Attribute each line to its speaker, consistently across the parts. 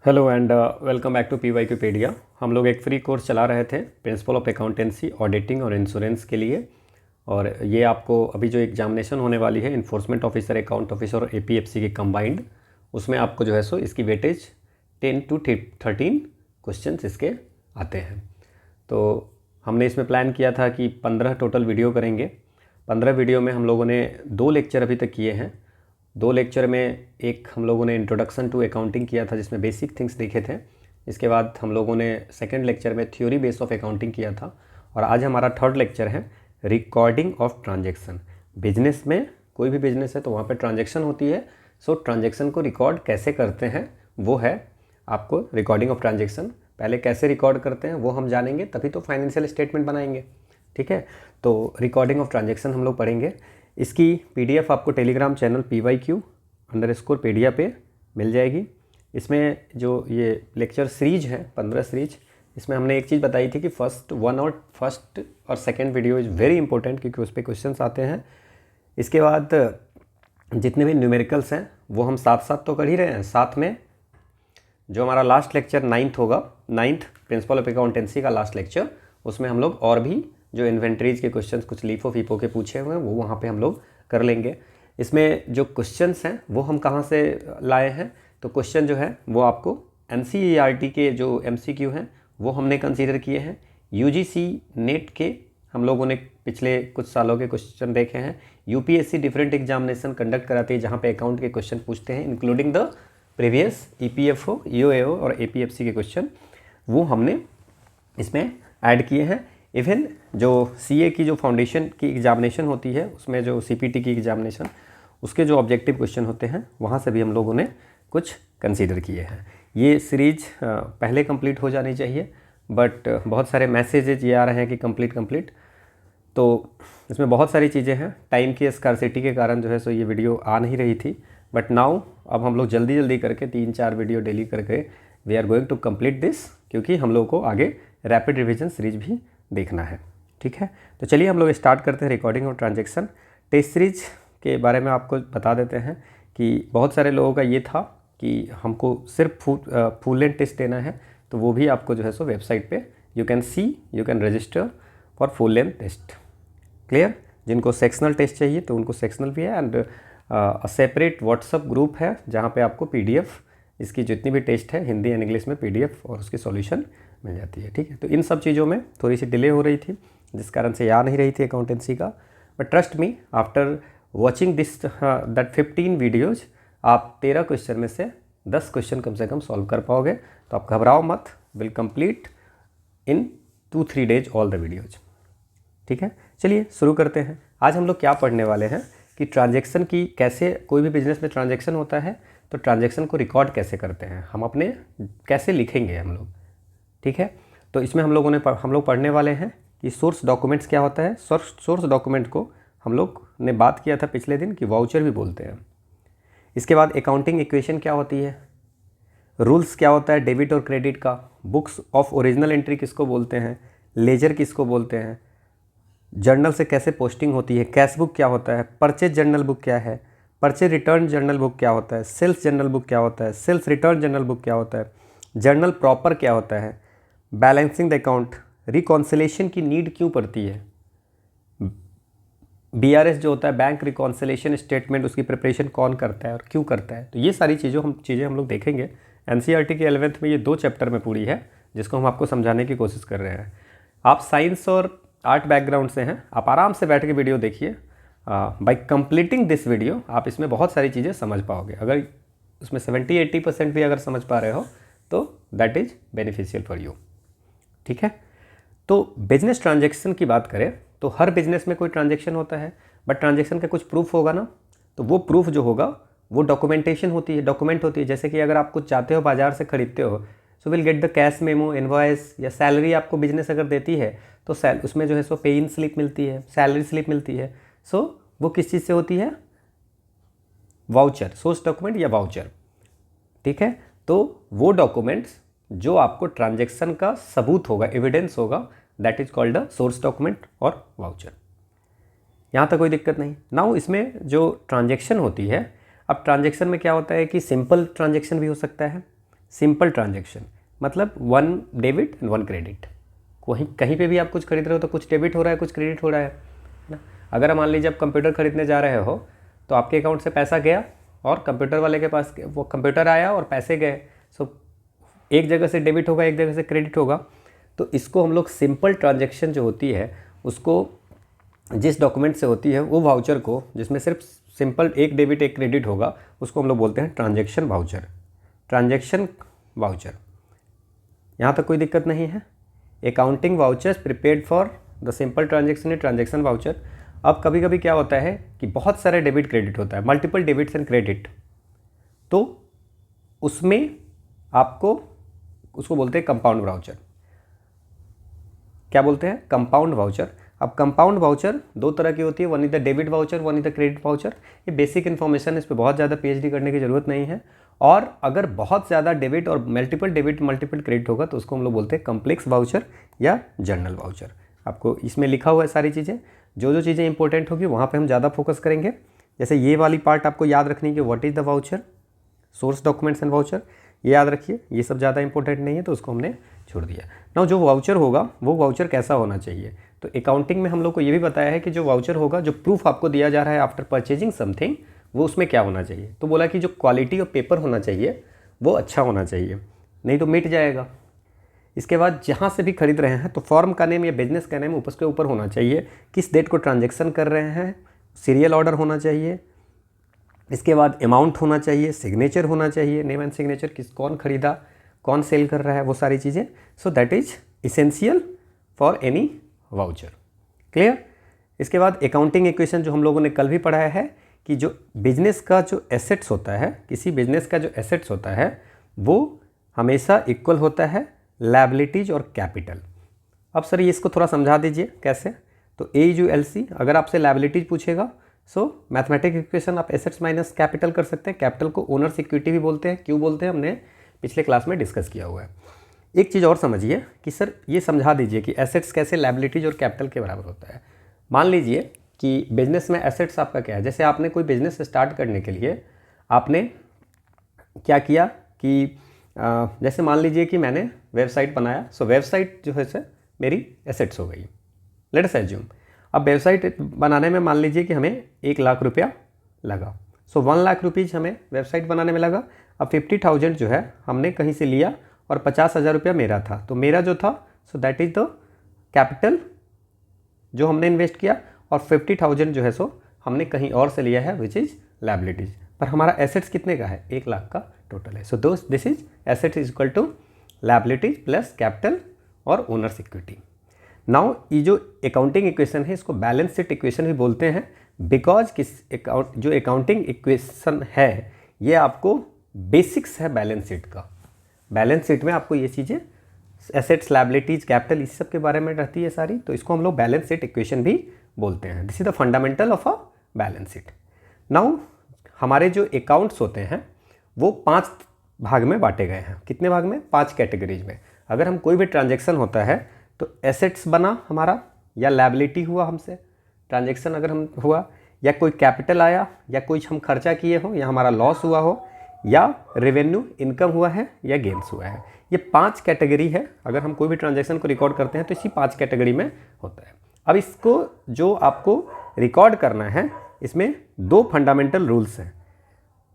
Speaker 1: Hello and welcome back to PYQpedia। हम लोग एक फ्री कोर्स चला रहे थे प्रिंसिपल ऑफ अकाउंटेंसी, ऑडिटिंग और इंश्योरेंस के लिए। और ये आपको अभी जो एग्जामिनेशन होने वाली है इन्फोर्समेंट ऑफिसर, अकाउंट ऑफिसर और APFC की कंबाइंड, उसमें आपको जो है सो इसकी वेटेज 10 to 13 क्वेश्चंस इसके आते हैं। तो हमने इसमें प्लान किया था कि 15 टोटल वीडियो करेंगे। 15 वीडियो में हम लोगों ने 2 लेक्चर अभी तक किए हैं। 2 लेक्चर में एक हम लोगों ने इंट्रोडक्शन टू अकाउंटिंग किया था जिसमें बेसिक थिंग्स देखे थे। इसके बाद हम लोगों ने सेकंड लेक्चर में थ्योरी बेस ऑफ अकाउंटिंग किया था। और आज हमारा थर्ड लेक्चर है रिकॉर्डिंग ऑफ ट्रांजैक्शन। बिजनेस में कोई भी बिजनेस है तो वहाँ पे ट्रांजैक्शन होती है। सो ट्रांजैक्शन को रिकॉर्ड कैसे करते हैं वो है आपको रिकॉर्डिंग ऑफ ट्रांजैक्शन। पहले कैसे रिकॉर्ड करते हैं वो हम जानेंगे, तभी तो फाइनेंशियल स्टेटमेंट बनाएंगे। ठीक है, तो रिकॉर्डिंग ऑफ ट्रांजैक्शन हम लोग पढ़ेंगे। इसकी PDF आपको टेलीग्राम चैनल PYQ_pedia पे मिल जाएगी। इसमें जो ये लेक्चर सीरीज है 15 सीरीज, इसमें हमने एक चीज़ बताई थी कि फर्स्ट और second video is very important क्योंकि उस पर क्वेश्चंस आते हैं। इसके बाद जितने भी न्यूमेरिकल्स हैं वो हम साथ साथ तो कर ही रहे हैं, साथ में जो हमारा लास्ट लेक्चर 9th होगा, 9th प्रिंसिपल ऑफ अकाउंटेंसी का लास्ट लेक्चर, उसमें हम लोग और भी जो इन्वेंटरीज के क्वेश्चंस कुछ लीफो फीफो के पूछे हुए हैं वो वहाँ पे हम लोग कर लेंगे। इसमें जो क्वेश्चंस हैं वो हम कहाँ से लाए हैं, तो क्वेश्चन जो है वो आपको NCERT के जो MCQ हैं वो हमने कंसीडर किए हैं। UGC नेट के हम लोगों ने पिछले कुछ सालों के क्वेश्चन देखे हैं। UPSC डिफरेंट एग्जामिनेशन कंडक्ट कराती है जहाँ पे अकाउंट के क्वेश्चन पूछते हैं, including the previous EPFO, EOAO और APFC के क्वेश्चन, वो हमने इसमें ऐड किए हैं। इवन जो CA की जो फाउंडेशन की एग्जामिनेशन होती है उसमें जो CPT की एग्जामिनेशन, उसके जो ऑब्जेक्टिव क्वेश्चन होते हैं वहाँ से भी हम लोगों ने कुछ कंसीडर किए हैं। ये सीरीज पहले कंप्लीट हो जानी चाहिए, बट बहुत सारे मैसेजेज ये आ रहे हैं कि कंप्लीट, तो इसमें बहुत सारी चीज़ें हैं। टाइम की स्कार्सिटी के कारण जो है सो ये वीडियो आ नहीं रही थी, बट नाउ अब हम लोग जल्दी करके 3-4 वीडियो डेली करके we are going to complete this, क्योंकि हम लोग को आगे रैपिड रिवीजन सीरीज भी देखना है। ठीक है, तो चलिए हम लोग स्टार्ट करते हैं recording of transaction. Test series के बारे में आपको बता देते हैं कि बहुत सारे लोगों का ये था कि हमको सिर्फ फुल लेंथ टेस्ट देना है, तो वो भी आपको जो है सो वेबसाइट पे you can register for full length test. Clear? जिनको सेक्शनल टेस्ट चाहिए तो उनको सेक्शनल भी है, एंड सेपरेट व्हाट्सअप ग्रुप है जहाँ पे आपको PDF इसकी जितनी भी टेस्ट है हिंदी एंड इंग्लिश में PDF और उसकी सॉल्यूशन मिल जाती है। ठीक है, तो इन सब चीज़ों में थोड़ी सी डिले हो रही थी जिस कारण से आ नहीं रही थी अकाउंटेंसी का, but trust me after watching this that 15 videos आप 13 क्वेश्चन में से 10 क्वेश्चन कम से कम सॉल्व कर पाओगे। तो आप घबराओ मत, will complete in 2-3 days all the videos. ठीक है, चलिए शुरू करते हैं। आज हम लोग क्या पढ़ने वाले हैं कि ट्रांजैक्शन की कैसे, कोई भी बिजनेस में ट्रांजैक्शन होता है तो ट्रांजैक्शन को रिकॉर्ड कैसे करते हैं, हम अपने कैसे लिखेंगे हम लोग। ठीक है, तो इसमें हम लोग पढ़ने वाले हैं कि सोर्स डॉक्यूमेंट्स क्या होता है। सोर्स डॉक्यूमेंट को हम लोग ने बात किया था पिछले दिन कि वाउचर भी बोलते हैं। इसके बाद अकाउंटिंग इक्वेशन क्या होती है, रूल्स क्या होता है डेबिट और क्रेडिट का, बुक्स ऑफ ओरिजिनल एंट्री किसको बोलते हैं, लेजर किसको बोलते हैं, जर्नल से कैसे पोस्टिंग होती है, कैश बुक क्या होता है, परचेज जर्नल बुक क्या है, परचेज रिटर्न जर्नल बुक क्या होता है, सेल्स जर्नल बुक क्या होता है, सेल्स रिटर्न जर्नल बुक क्या होता है, जर्नल प्रॉपर क्या होता है, बैलेंसिंग द अकाउंट, रिकॉन्सिलेशन की नीड क्यों पड़ती है, BRS जो होता है बैंक रिकॉन्सिलेशन स्टेटमेंट, उसकी प्रिपरेशन कौन करता है और क्यों करता है। तो ये सारी चीज़ें हम लोग देखेंगे। NCERT के 11th में ये 2 चैप्टर में पूरी है जिसको हम आपको समझाने की कोशिश कर रहे हैं। आप साइंस और आर्ट बैकग्राउंड से हैं, आप आराम से बैठ के वीडियो देखिए। बाय कंप्लीटिंग दिस वीडियो आप इसमें बहुत सारी चीज़ें समझ पाओगे। अगर उसमें 70-80% भी अगर समझ पा रहे हो तो that is beneficial for you. ठीक है, तो बिजनेस ट्रांजैक्शन की बात करें तो हर बिजनेस में कोई ट्रांजैक्शन होता है, बट ट्रांजैक्शन का कुछ प्रूफ होगा ना, तो वो प्रूफ जो होगा वो डॉक्यूमेंटेशन होती है, डॉक्यूमेंट होती है। जैसे कि अगर आप कुछ चाहते हो, बाजार से खरीदते हो, so will get the cash memo, invoice, या सैलरी आपको बिजनेस अगर देती है तो उसमें जो है सो पे इन स्लिप मिलती है, सैलरी स्लिप मिलती है। सो वो किस चीज़ से होती है, वाउचर, सोर्स डॉक्यूमेंट या वाउचर। ठीक है, तो वो डॉक्यूमेंट्स जो आपको ट्रांजैक्शन का सबूत होगा, एविडेंस होगा, that is called a source document और वाउचर। यहाँ तक कोई दिक्कत नहीं। नाउ इसमें जो ट्रांजैक्शन होती है, अब ट्रांजैक्शन में क्या होता है कि सिंपल ट्रांजैक्शन भी हो सकता है, सिंपल ट्रांजेक्शन मतलब 1 डेबिट एंड 1 क्रेडिट। कहीं पे भी आप कुछ खरीद रहे हो तो कुछ डेबिट हो रहा है, कुछ क्रेडिट हो रहा है ना। अगर मान लीजिए आप कंप्यूटर खरीदने जा रहे हो तो आपके अकाउंट से पैसा गया और कंप्यूटर वाले के पास वो कंप्यूटर आया और पैसे गए, सो एक जगह से डेबिट होगा, एक जगह से क्रेडिट होगा। तो इसको हम लोग सिंपल ट्रांजेक्शन जो होती है उसको जिस डॉक्यूमेंट से होती है वो वाउचर को, जिसमें सिर्फ सिंपल एक डेबिट एक क्रेडिट होगा, उसको हम लोग बोलते हैं ट्रांजेक्शन वाउचर। ट्रांजेक्शन वाउचर, यहाँ तक कोई दिक्कत नहीं है। Accounting vouchers prepared for the simple transaction है ट्रांजेक्शन वाउचर। अब कभी कभी क्या होता है कि बहुत सारे डेबिट क्रेडिट होता है, मल्टीपल डेबिट्स एंड क्रेडिट, तो उसमें आपको उसको बोलते हैं कंपाउंड वाउचर। क्या बोलते हैं? Compound voucher. अब कंपाउंड वाउचर दो तरह की होती है, one is the debit voucher, one is the credit voucher. ये बेसिक इन्फॉर्मेशन, इस पर बहुत ज़्यादा पीएचडी करने की ज़रूरत नहीं है। और अगर बहुत ज़्यादा डेबिट और मल्टीपल डेबिट मल्टीपल क्रेडिट होगा तो उसको हम लोग बोलते हैं कम्प्लेक्स वाउचर या जनरल वाउचर। आपको इसमें लिखा हुआ है सारी चीज़ें, जो चीज़ें इंपॉर्टेंट होगी वहाँ पे हम ज़्यादा फोकस करेंगे। जैसे ये वाली पार्ट आपको याद रखनी है कि what is the voucher, source documents and voucher, ये याद रखिए। ये सब ज़्यादा इंपॉर्टेंट नहीं है तो उसको हमने छोड़ दिया। ना जो वाउचर होगा वो वाउचर कैसा होना चाहिए, तो अकाउंटिंग में हम लोग को ये भी बताया है कि जो वाउचर होगा, जो प्रूफ आपको दिया जा रहा है आफ्टर परचेजिंग समथिंग, वो उसमें क्या होना चाहिए। तो बोला कि जो क्वालिटी ऑफ पेपर होना चाहिए वो अच्छा होना चाहिए, नहीं तो मिट जाएगा। इसके बाद जहाँ से भी खरीद रहे हैं तो फॉर्म का नेम या बिजनेस का नेम उसके ऊपर होना चाहिए, किस डेट को ट्रांजेक्शन कर रहे हैं, सीरियल ऑर्डर होना चाहिए। इसके बाद अमाउंट होना चाहिए, सिग्नेचर होना चाहिए, नेम एंड सिग्नेचर, कौन खरीदा, कौन सेल कर रहा है, वो सारी चीज़ें। सो that is essential for any voucher. Clear? इसके बाद अकाउंटिंग इक्वेशन जो हम लोगों ने कल भी पढ़ाया है कि जो बिजनेस का जो एसेट्स होता है, किसी बिजनेस का जो एसेट्स होता है वो हमेशा इक्वल होता है लायबिलिटीज और कैपिटल। अब सर ये इसको थोड़ा समझा दीजिए कैसे। तो ए यू एल सी, अगर आपसे लायबिलिटीज पूछेगा सो मैथमेटिक इक्वेशन आप एसेट्स माइनस कैपिटल कर सकते हैं। कैपिटल को ओनर्स इक्विटी भी बोलते हैं। क्यों बोलते हैं हमने पिछले क्लास में डिस्कस किया हुआ है। एक चीज़ और समझिए कि सर ये समझा दीजिए कि एसेट्स कैसे लायबिलिटीज और कैपिटल के बराबर होता है। मान लीजिए कि बिजनेस में एसेट्स आपका क्या है, जैसे आपने कोई बिजनेस स्टार्ट करने के लिए आपने क्या किया कि जैसे मान लीजिए कि मैंने वेबसाइट बनाया, सो वेबसाइट जो है सर मेरी एसेट्स हो गई, लेट अस एज्यूम। अब वेबसाइट बनाने में मान लीजिए कि हमें 1 लाख रुपया लगा, सो 1 लाख रुपीज़ हमें वेबसाइट बनाने में लगा। अब 50,000 जो है हमने कहीं से लिया और 50,000 रुपया मेरा था, तो मेरा जो था so that is the capital जो हमने इन्वेस्ट किया, और 50,000 जो है सो हमने कहीं और से लिया है विच इज़ लायबिलिटीज। पर हमारा एसेट्स कितने का है? 1 लाख का टोटल है। So this is assets is equal to liabilities plus capital और ओनर्स इक्विटी। नाउ ये जो अकाउंटिंग इक्वेशन है इसको बैलेंस शीट इक्वेशन भी बोलते हैं, बिकॉज जो अकाउंटिंग इक्वेशन है ये आपको बेसिक्स है बैलेंस शीट का। बैलेंस शीट में आपको ये चीज़ें एसेट्स लायबिलिटीज कैपिटल इस सब के बारे में रहती है सारी, तो इसको हम लोग बैलेंस शीट इक्वेशन भी बोलते हैं। This is the fundamental of a balance sheet. Now हमारे जो अकाउंट्स होते हैं वो 5 भाग में बांटे गए हैं। कितने भाग में? 5 कैटेगरीज में। अगर हम कोई भी ट्रांजेक्शन होता है तो एसेट्स बना हमारा, या लायबिलिटी हुआ हमसे ट्रांजेक्शन अगर हम हुआ, या कोई कैपिटल आया, या कोई हम खर्चा किए हो, या हमारा लॉस हुआ हो, या रेवेन्यू इनकम हुआ है, या गेन्स हुआ है। ये 5 कैटेगरी है। अगर हम कोई भी ट्रांजेक्शन को रिकॉर्ड करते हैं तो इसी 5 कैटेगरी में होता है। अब इसको जो आपको रिकॉर्ड करना है इसमें 2 फंडामेंटल रूल्स हैं।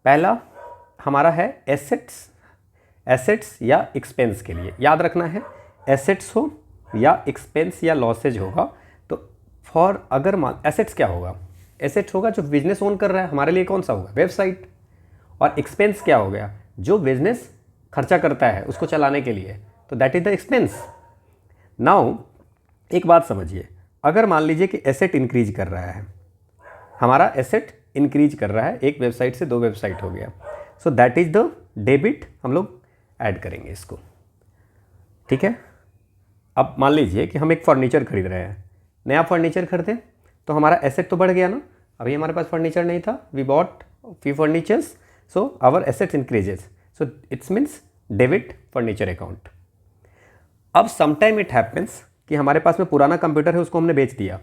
Speaker 1: पहला हमारा है एसेट्स या एक्सपेंस के लिए याद रखना है, एसेट्स हो या एक्सपेंस या लॉसेज होगा। तो फॉर अगर एसेट्स क्या होगा? एसेट्स होगा जो बिजनेस ओन कर रहा है, हमारे लिए कौन सा होगा? वेबसाइट। और एक्सपेंस क्या हो गया? जो बिजनेस खर्चा करता है उसको चलाने के लिए, तो that is the expense. Now एक बात समझिए, अगर मान लीजिए कि एसेट इंक्रीज कर रहा है, हमारा एसेट इंक्रीज कर रहा है, एक वेबसाइट से 2 वेबसाइट हो गया, सो दैट इज द डेबिट, हम लोग ऐड करेंगे इसको। ठीक है। अब मान लीजिए कि हम एक फर्नीचर खरीद रहे हैं, नया फर्नीचर खरीदे तो हमारा एसेट तो बढ़ गया ना। अभी हमारे पास फर्नीचर नहीं था, we bought few furnitures, so our assets increases, so it's means debit furniture account. अब समटाइम इट हैपेंस कि हमारे पास में पुराना कंप्यूटर है, उसको हमने बेच दिया,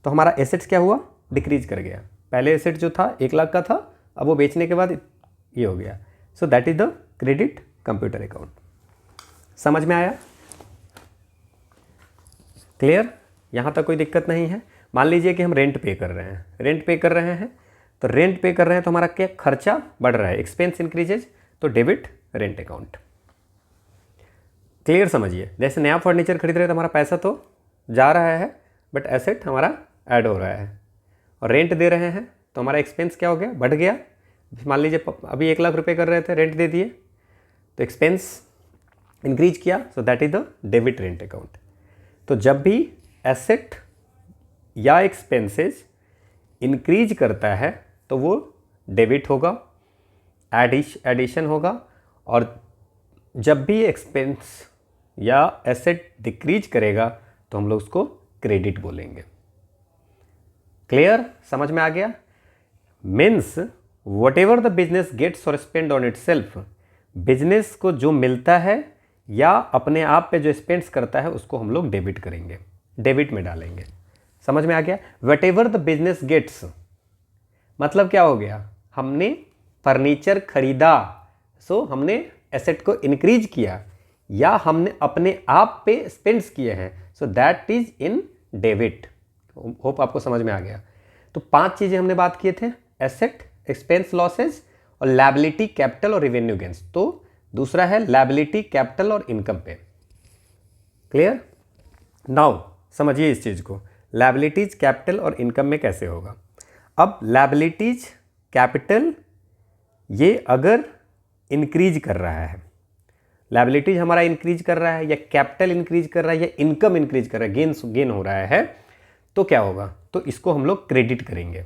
Speaker 1: तो हमारा एसेट्स क्या हुआ? डिक्रीज कर गया। पहले एसेट जो था 1 लाख का था, अब वो बेचने के बाद ये हो गया, सो that is the credit computer account. समझ में आया? क्लियर? यहाँ तक कोई दिक्कत नहीं है। मान लीजिए कि हम रेंट पे कर रहे हैं, तो रेंट पे कर रहे हैं तो हमारा क्या खर्चा बढ़ रहा है, एक्सपेंस इंक्रीजेज, तो डेबिट रेंट अकाउंट। क्लियर? समझिए, जैसे नया फर्नीचर खरीद रहे हैं तो हमारा पैसा तो जा रहा है बट एसेट हमारा ऐड हो रहा है, और रेंट दे रहे हैं तो हमारा एक्सपेंस क्या हो गया, बढ़ गया। मान लीजिए अभी 1 लाख रुपए कर रहे थे, रेंट दे दिए तो एक्सपेंस इंक्रीज किया, सो that is the debit rent account. तो जब भी एसेट या एक्सपेंसेस इंक्रीज करता है तो वो डेबिट होगा, एडिशन होगा, और जब भी एक्सपेंस या एसेट डिक्रीज करेगा तो हम लोग उसको क्रेडिट बोलेंगे। क्लियर? समझ में आ गया? Means what ever the business gets और spend on itself, business को जो मिलता है या अपने आप पे जो स्पेंड्स करता है उसको हम लोग डेबिट करेंगे, डेबिट में डालेंगे। समझ में आ गया? What ever the business gets मतलब क्या हो गया, हमने फर्नीचर खरीदा, सो हमने एसेट को इंक्रीज किया, या हमने अपने आप पे स्पेंड्स किए हैं, सो that is in debit. Hope आपको समझ में आ गया। तो 5 चीजें हमने बात किए थे, एसेट, एक्सपेंस, लॉसेज और लायबिलिटी, कैपिटल और रेवेन्यू गेन्स। तो दूसरा है लायबिलिटी, कैपिटल और इनकम पे। क्लियर? नाउ समझिए इस चीज को, लायबिलिटीज, कैपिटल और इनकम में कैसे होगा। अब लायबिलिटीज, कैपिटल ये अगर इंक्रीज कर रहा है, लायबिलिटीज हमारा इंक्रीज कर रहा है या कैपिटल इंक्रीज कर रहा है या इनकम इंक्रीज कर रहा है, गेन हो रहा है, तो क्या होगा, तो इसको हम लोग क्रेडिट करेंगे।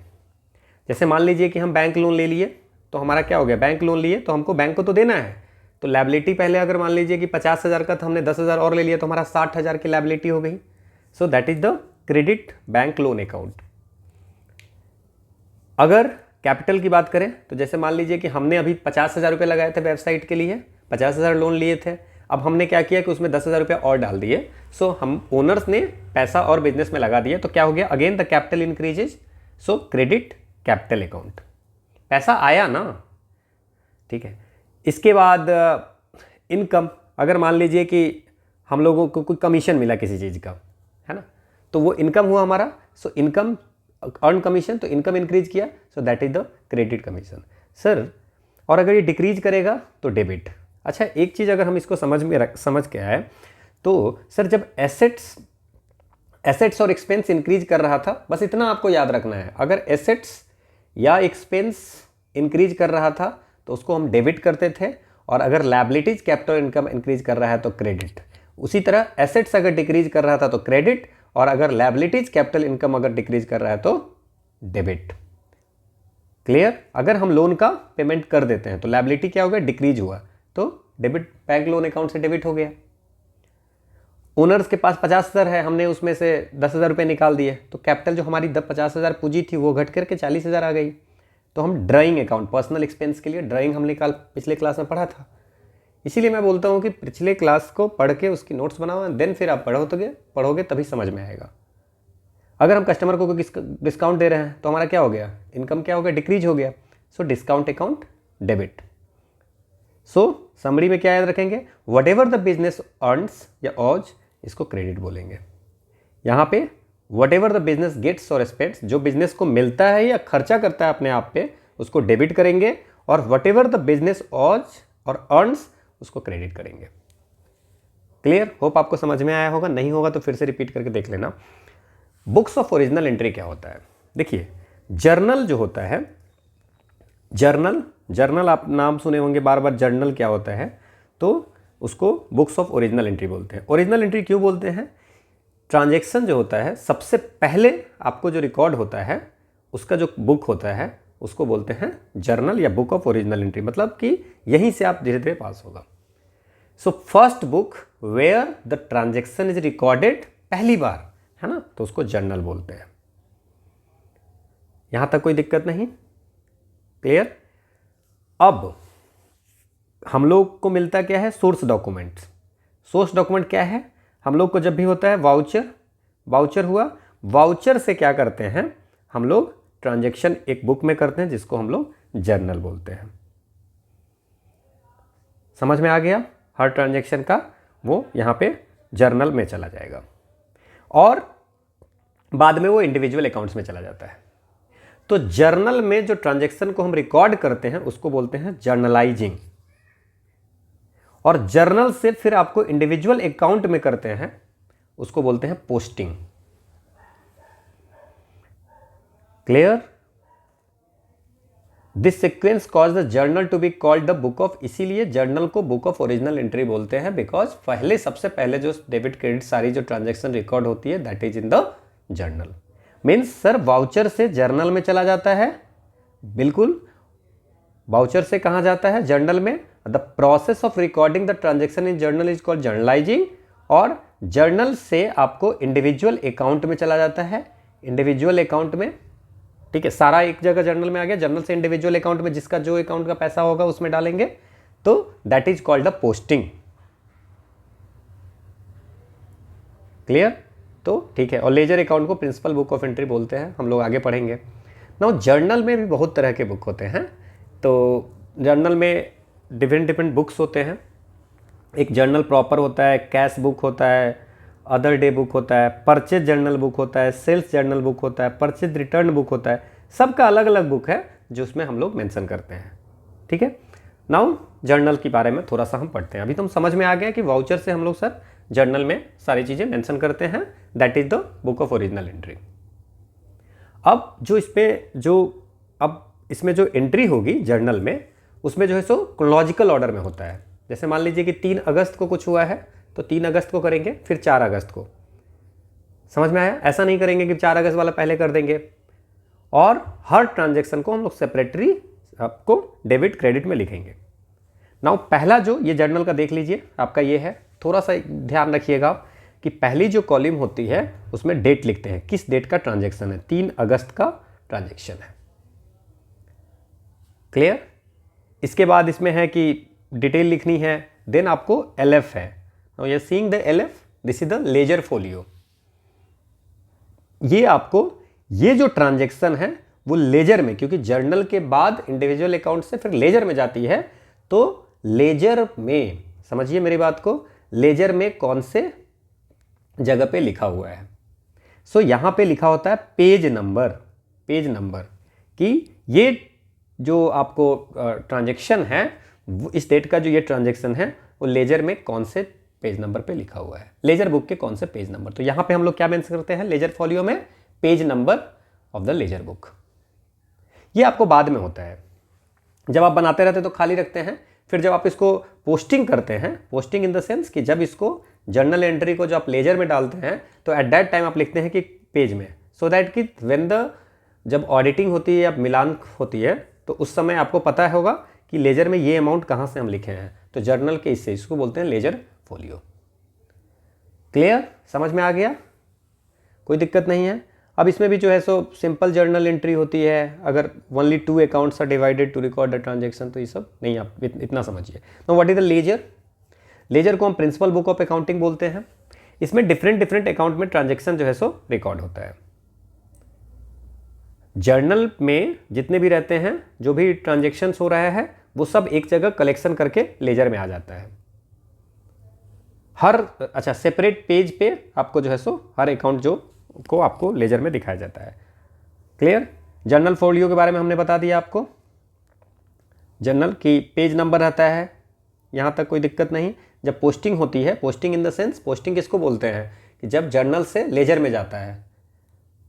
Speaker 1: जैसे मान लीजिए कि हम बैंक लोन ले लिए, तो हमारा क्या हो गया, बैंक लोन लिए तो हमको बैंक को तो देना है, तो लायबिलिटी पहले अगर मान लीजिए कि 50,000 का था, हमने 10,000 और ले लिया तो हमारा 60,000 की लायबिलिटी हो गई। सो that is the credit bank loan account. अगर कैपिटल की बात करें तो जैसे मान लीजिए कि हमने अभी 50,000 रुपये लगाए थे वेबसाइट के लिए, 50,000 लोन लिए थे, अब हमने क्या किया कि उसमें 10,000 रुपये और डाल दिए, सो हम ओनर्स ने पैसा और बिजनेस में लगा दिया, तो क्या हो गया, again the capital increases, so credit capital account. पैसा आया ना, ठीक है। इसके बाद इनकम, अगर मान लीजिए कि हम लोगों को कोई कमीशन मिला किसी चीज़ का, है ना, तो वो इनकम हुआ हमारा, सो इनकम अर्न कमीशन, तो इनकम इंक्रीज किया, सो that is the credit commission. Sir और अगर ये डिक्रीज करेगा तो डेबिट। अच्छा, एक चीज़ अगर हम इसको समझ के आए तो सर जब एसेट्स और एक्सपेंस इंक्रीज कर रहा था, बस इतना आपको याद रखना है, अगर एसेट्स या एक्सपेंस इंक्रीज कर रहा था तो उसको हम डेबिट करते थे, और अगर लायबिलिटीज, कैपिटल, इनकम इंक्रीज कर रहा है तो क्रेडिट। उसी तरह एसेट्स अगर डिक्रीज कर रहा था तो क्रेडिट, और अगर लायबिलिटीज, कैपिटल, इनकम अगर डिक्रीज कर रहा है तो डेबिट। क्लियर? अगर हम लोन का पेमेंट कर देते हैं तो लायबिलिटी क्या हो गया, डिक्रीज हुआ, तो डेबिट बैंक लोन अकाउंट से डेबिट हो गया। ओनर्स के पास 50,000 है, हमने उसमें से 10,000 रुपये निकाल दिए, तो कैपिटल जो हमारी 50,000 पूंजी थी वो घट करके 40,000 आ गई, तो हम ड्राइंग अकाउंट, पर्सनल एक्सपेंस के लिए ड्राइंग हमने पिछले क्लास में पढ़ा था। इसीलिए मैं बोलता हूँ कि पिछले क्लास को पढ़ के उसकी नोट्स बनाओ, देन फिर आप पढ़ोगे तभी समझ में आएगा। अगर हम कस्टमर को डिस्काउंट दे रहे हैं तो हमारा क्या हो गया, इनकम क्या हो गया, डिक्रीज हो गया, so discount account debit. So summary में क्या याद रखेंगे, what ever the business earns या ऑज, इसको क्रेडिट बोलेंगे। यहाँ पे what ever the business gets और स्पेंड्स, जो बिजनेस को मिलता है या खर्चा करता है अपने आप पे, उसको डेबिट करेंगे, और वट एवर द बिजनेस ऑज और अर्न्स, उसको क्रेडिट करेंगे। क्लियर? होप आपको समझ में आया होगा, नहीं होगा तो फिर से रिपीट करके देख लेना। बुक्स ऑफ ओरिजिनल एंट्री क्या होता है? देखिए, जर्नल जो होता है, जर्नल आप नाम सुने होंगे बार बार, जर्नल क्या होता है, तो उसको बुक्स ऑफ ओरिजिनल एंट्री बोलते हैं। ओरिजिनल एंट्री क्यों बोलते हैं? ट्रांजैक्शन जो होता है सबसे पहले आपको जो रिकॉर्ड होता है उसका जो बुक होता है उसको बोलते हैं जर्नल या बुक ऑफ ओरिजिनल एंट्री, मतलब कि यहीं से आप धीरे धीरे पास होगा। So first book where the transaction is recorded, पहली बार, है ना, तो उसको जर्नल बोलते हैं। यहां तक कोई दिक्कत नहीं? क्लियर? अब हम लोग को मिलता क्या है, सोर्स डॉक्यूमेंट्स। सोर्स डॉक्यूमेंट क्या है, हम लोग को जब भी होता है वाउचर हुआ, वाउचर से क्या करते हैं हम लोग, ट्रांजैक्शन एक बुक में करते हैं जिसको हम लोग जर्नल बोलते हैं। समझ में आ गया? हर ट्रांजैक्शन का वो यहाँ पे जर्नल में चला जाएगा और बाद में वो इंडिविजुअल अकाउंट्स में चला जाता है। तो जर्नल में जो ट्रांजैक्शन को हम रिकॉर्ड करते हैं उसको बोलते हैं जर्नलाइजिंग, और जर्नल से फिर आपको इंडिविजुअल अकाउंट में करते हैं उसको बोलते हैं posting. Clear? This sequence causes the journal to be called the book of, इसीलिए जर्नल को बुक ऑफ ओरिजिनल एंट्री बोलते हैं, बिकॉज पहले सबसे पहले जो डेबिट क्रेडिट सारी जो ट्रांजैक्शन रिकॉर्ड होती है that is in the journal. Means sir voucher से जर्नल में चला जाता है, बिल्कुल वाउचर से कहाँ जाता है? जर्नल में। The process of recording the transaction in journal is called journalising, और जर्नल से आपको इंडिविजुअल अकाउंट में चला जाता है, इंडिविजुअल अकाउंट में। ठीक है, सारा एक जगह जर्नल में आ गया, जर्नल से इंडिविजुअल अकाउंट में जिसका जो अकाउंट का पैसा होगा उसमें डालेंगे, तो that is called the posting. Clear? तो ठीक है, और लेजर अकाउंट को प्रिंसिपल बुक ऑफ एंट्री बोलते हैं, हम लोग आगे पढ़ेंगे। नाउ जर्नल में भी बहुत तरह के बुक होते हैं, तो जर्नल में डिफरेंट बुक्स होते हैं। एक जर्नल प्रॉपर होता है, कैश बुक होता है, अदर डे बुक होता है, परचेज जर्नल बुक होता है, सेल्स जर्नल बुक होता है, परचेज रिटर्न बुक होता है, सबका अलग अलग बुक है जो उसमें हम लोग मेंशन करते हैं। ठीक है, नाउ जर्नल के बारे में थोड़ा सा हम पढ़ते हैं। अभी तो हम समझ में आ गया कि वाउचर से हम लोग सर जर्नल में सारी चीज़ें मेंशन करते हैं, that is the book of original entry. अब जो इसमें जो एंट्री होगी जर्नल में, उसमें जो है सो क्रोनोलॉजिकल ऑर्डर में होता है। जैसे मान लीजिए कि 3 अगस्त को कुछ हुआ है तो 3 अगस्त को करेंगे, फिर 4 अगस्त को। समझ में आया? ऐसा नहीं करेंगे कि 4 अगस्त वाला पहले कर देंगे। और हर ट्रांजैक्शन को हम लोग सेपरेटरी आपको डेबिट क्रेडिट में लिखेंगे। नाउ पहला जो ये जर्नल का देख लीजिए, आपका ये है, थोड़ा सा ध्यान रखिएगा कि पहली जो कॉलम होती है उसमें डेट लिखते हैं, किस डेट का ट्रांजैक्शन है, 3 अगस्त का ट्रांजैक्शन है। क्लियर? इसके बाद इसमें है कि डिटेल लिखनी है, देन आपको LF है। Now you are seeing the LF, this is the ledger folio. ये आपको ये जो ट्रांजैक्शन है वो लेजर में, क्योंकि जर्नल के बाद इंडिविजुअल अकाउंट से फिर लेजर में जाती है, तो लेजर में, समझिए मेरी बात को, लेजर में कौन से जगह पे लिखा हुआ है। सो यहां पे लिखा होता है पेज नंबर कि ये जो आपको ट्रांजैक्शन है, इस डेट का जो ये ट्रांजैक्शन है वो लेजर में कौन से पेज नंबर पे लिखा हुआ है, लेजर बुक के कौन से पेज नंबर। तो यहां पे हम लोग क्या मेंशन करते हैं लेजर फॉलियो में, page number of the laser book. ये आपको बाद में होता है, जब आप बनाते रहते तो खाली रखते हैं, फिर जब आप इसको पोस्टिंग करते हैं, पोस्टिंग इन द सेंस कि जब इसको जर्नल एंट्री को जो आप लेजर में डालते हैं तो एट दैट टाइम आप लिखते हैं कि पेज में, सो दैट कि व्हेन द जब ऑडिटिंग होती है या मिलान होती है तो उस समय आपको पता होगा कि लेजर में ये अमाउंट कहाँ से हम लिखे हैं, तो जर्नल के इससे इसको बोलते हैं लेजर फोलियो। क्लियर? समझ में आ गया? कोई दिक्कत नहीं है। अब इसमें भी जो है सो सिंपल जर्नल एंट्री होती है, अगर only 2 accounts are divided to record the transaction, तो ये सब नहीं, आप इतना समझिए। Now what is the ledger? Ledger को हम प्रिंसिपल बुक ऑफ अकाउंटिंग बोलते हैं। इसमें डिफरेंट अकाउंट में ट्रांजैक्शन जो है सो रिकॉर्ड होता है। जर्नल में जितने भी रहते हैं, जो भी ट्रांजैक्शन हो रहा है वो सब एक जगह कलेक्शन करके लेजर में आ जाता है। सेपरेट पेज पे आपको जो है सो हर अकाउंट जो को आपको लेजर में दिखाया जाता है। क्लियर? जर्नल फोलियो के बारे में हमने बता दिया आपको। जर्नल की पेज नंबर रहता है, यहाँ तक कोई दिक्कत नहीं। जब पोस्टिंग होती है, posting in the sense, posting किसको बोलते हैं कि जब जर्नल से लेजर में जाता है।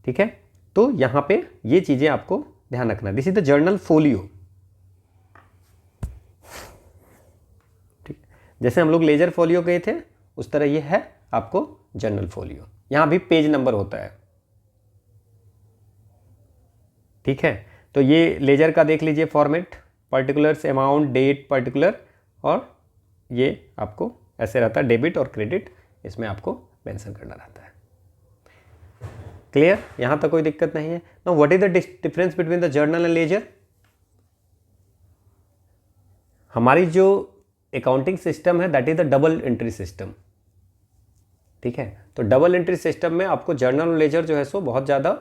Speaker 1: ठीक है, तो यहाँ पे ये चीज़ें आपको ध्यान रखना। This is the journal folio. ठीक, जैसे हम लोग लेजर फोलियो गए थे उस तरह ये है आपको जर्नल फोलियो। यहाँ भी पेज नंबर होता है। ठीक है, तो ये लेजर का देख लीजिए format, particulars, amount, date, particular, और ये आपको ऐसे रहता है, डेबिट और क्रेडिट इसमें आपको मेंशन करना रहता है। क्लियर? यहाँ तक कोई दिक्कत नहीं है। Now what is the difference between the journal and ledger? हमारी जो अकाउंटिंग सिस्टम है that is the double entry system. ठीक है, तो डबल एंट्री सिस्टम में आपको जर्नल और लेजर जो है सो बहुत ज़्यादा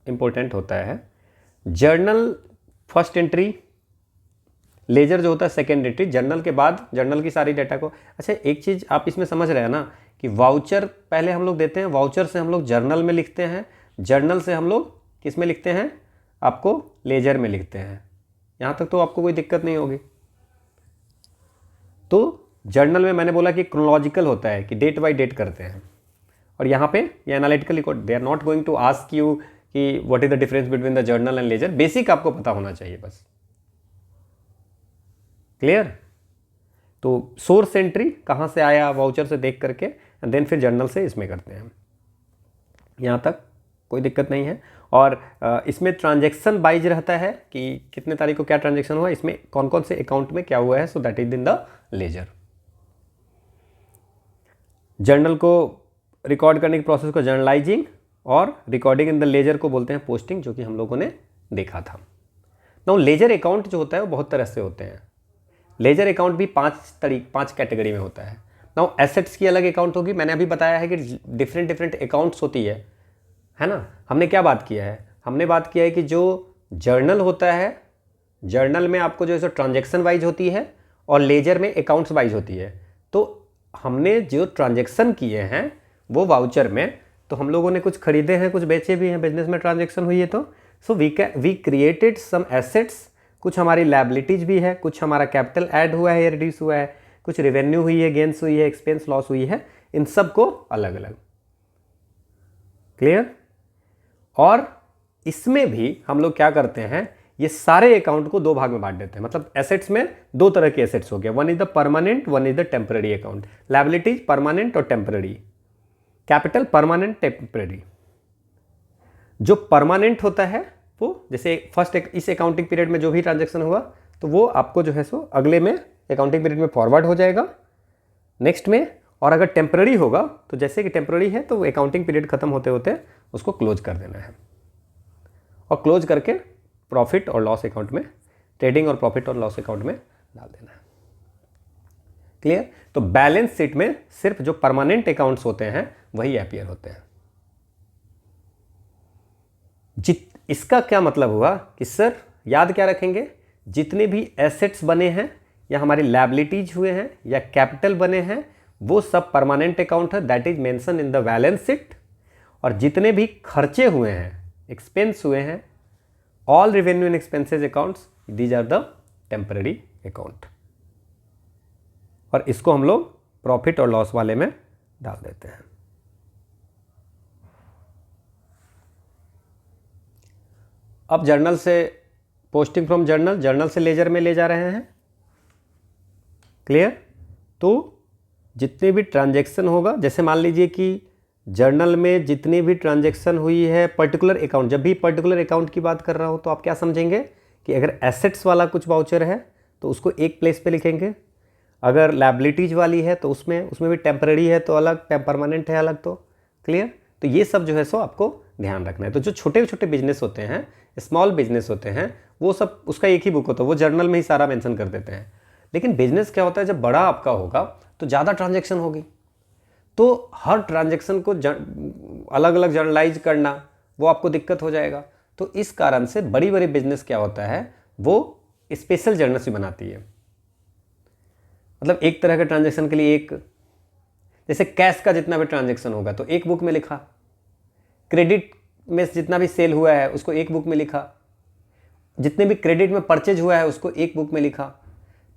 Speaker 1: इंपॉर्टेंट होता है। जर्नल फर्स्ट एंट्री, लेजर जो होता है सेकेंड एंट्री, जर्नल के बाद जर्नल की सारी डाटा को। अच्छा, एक चीज़ आप इसमें समझ रहे हैं ना कि वाउचर पहले हम लोग देते हैं, वाउचर से हम लोग जर्नल में लिखते हैं, जर्नल से हम लोग किस में लिखते हैं, आपको लेजर में लिखते हैं। यहाँ तक तो आपको कोई दिक्कत नहीं होगी। तो जर्नल में मैंने बोला कि क्रोनोलॉजिकल होता है कि डेट बाय डेट करते हैं, और यहाँ पे ये analytical record, they are not going to ask you कि what is the difference between the journal and ledger. Basic आपको पता होना चाहिए बस। क्लियर? तो सोर्स एंट्री कहाँ से आया, वाउचर से देख करके, एंड देन फिर जर्नल से इसमें करते हैं। यहाँ तक कोई दिक्कत नहीं है। और इसमें ट्रांजैक्शन वाइज रहता है कि कितने तारीख को क्या ट्रांजैक्शन हुआ, इसमें कौन कौन से अकाउंट में क्या हुआ है, so that is in the ledger. Journal को रिकॉर्ड करने की प्रोसेस को जर्नलाइजिंग, और रिकॉर्डिंग इन द लेजर को बोलते हैं पोस्टिंग, जो कि हम लोगों ने देखा था। नाउ लेजर अकाउंट जो होता है वो बहुत तरह से होते हैं। लेजर अकाउंट भी पांच कैटेगरी में होता है। नाउ एसेट्स की अलग अकाउंट होगी, मैंने अभी बताया है कि डिफरेंट अकाउंट्स होती है ना। हमने क्या बात किया है, हमने बात किया है कि जो जर्नल होता है, जर्नल में आपको जो है सो ट्रांजेक्शन वाइज होती है, और लेजर में अकाउंट्स वाइज होती है। तो हमने जो ट्रांजेक्शन किए हैं वो वाउचर में, तो हम लोगों ने कुछ खरीदे हैं, कुछ बेचे भी हैं, बिजनेस में ट्रांजेक्शन हुई है, तो so we created some assets, कुछ हमारी लायबिलिटीज भी है, कुछ हमारा कैपिटल ऐड हुआ है या रिड्यूस हुआ है, कुछ रेवेन्यू हुई है, गेंस हुई है, एक्सपेंस लॉस हुई है, इन सब को अलग अलग। क्लियर? और इसमें भी हम लोग क्या करते हैं, ये सारे अकाउंट को दो भाग में बांट देते हैं। मतलब एसेट्स में दो तरह के एसेट्स हो गया, one is the permanent, one is the temporary account. Liabilities permanent और टेम्पररी, कैपिटल परमानेंट टेम्पररी। जो परमानेंट होता है वो जैसे फर्स्ट इस अकाउंटिंग पीरियड में जो भी ट्रांजैक्शन हुआ, तो वो आपको जो है सो अगले में अकाउंटिंग पीरियड में फॉरवर्ड हो जाएगा नेक्स्ट में। और अगर टेम्पररी होगा तो जैसे कि टेम्पररी है तो अकाउंटिंग पीरियड खत्म होते होते उसको क्लोज कर देना है, और क्लोज करके प्रॉफिट और लॉस अकाउंट में, ट्रेडिंग और प्रॉफिट और लॉस अकाउंट में डाल देना है। क्लियर? तो बैलेंस शीट में सिर्फ जो परमानेंट अकाउंट्स होते हैं वही अपीयर होते हैं। इसका क्या मतलब हुआ कि सर याद क्या रखेंगे, जितने भी एसेट्स बने हैं या हमारी लायबिलिटीज हुए हैं या कैपिटल बने हैं वो सब परमानेंट अकाउंट है, that is mention in the balance sheet. और जितने भी खर्चे हुए हैं, एक्सपेंस हुए हैं, all revenue and expenses accounts, these are the temporary account. और इसको हम लोग प्रॉफिट और लॉस वाले में डाल देते हैं। अब जर्नल से पोस्टिंग फ्रॉम जर्नल, जर्नल से लेजर में ले जा रहे हैं। क्लियर? तो जितने भी ट्रांजैक्शन होगा, जैसे मान लीजिए कि जर्नल में जितनी भी ट्रांजैक्शन हुई है पर्टिकुलर अकाउंट, जब भी पर्टिकुलर अकाउंट की बात कर रहा हो तो आप क्या समझेंगे कि अगर एसेट्स वाला कुछ वाउचर है तो उसको एक प्लेस पे लिखेंगे, अगर लायबिलिटीज वाली है तो उसमें भी टेम्पररी है तो अलग, परमानेंट है अलग। तो क्लियर? तो ये सब जो है सो आपको ध्यान रखना है। तो जो छोटे छोटे बिजनेस होते हैं, स्मॉल बिजनेस होते हैं, वो सब उसका एक ही बुक होता है, वो जर्नल में ही सारा मेंशन कर देते हैं। लेकिन बिजनेस क्या होता है, जब बड़ा आपका होगा तो ज़्यादा ट्रांजैक्शन होगी, तो हर ट्रांजैक्शन को अलग अलग जर्नलाइज करना वो आपको दिक्कत हो जाएगा। तो इस कारण से बड़ी बड़ी बिजनेस क्या होता है, वो स्पेशल जर्नल्स भी बनाती है। मतलब एक तरह के ट्रांजैक्शन के लिए एक, जैसे कैश का जितना भी ट्रांजैक्शन होगा तो एक बुक में लिखा, क्रेडिट में जितना भी सेल हुआ है उसको एक बुक में लिखा, जितने भी क्रेडिट में परचेज हुआ है उसको एक बुक में लिखा।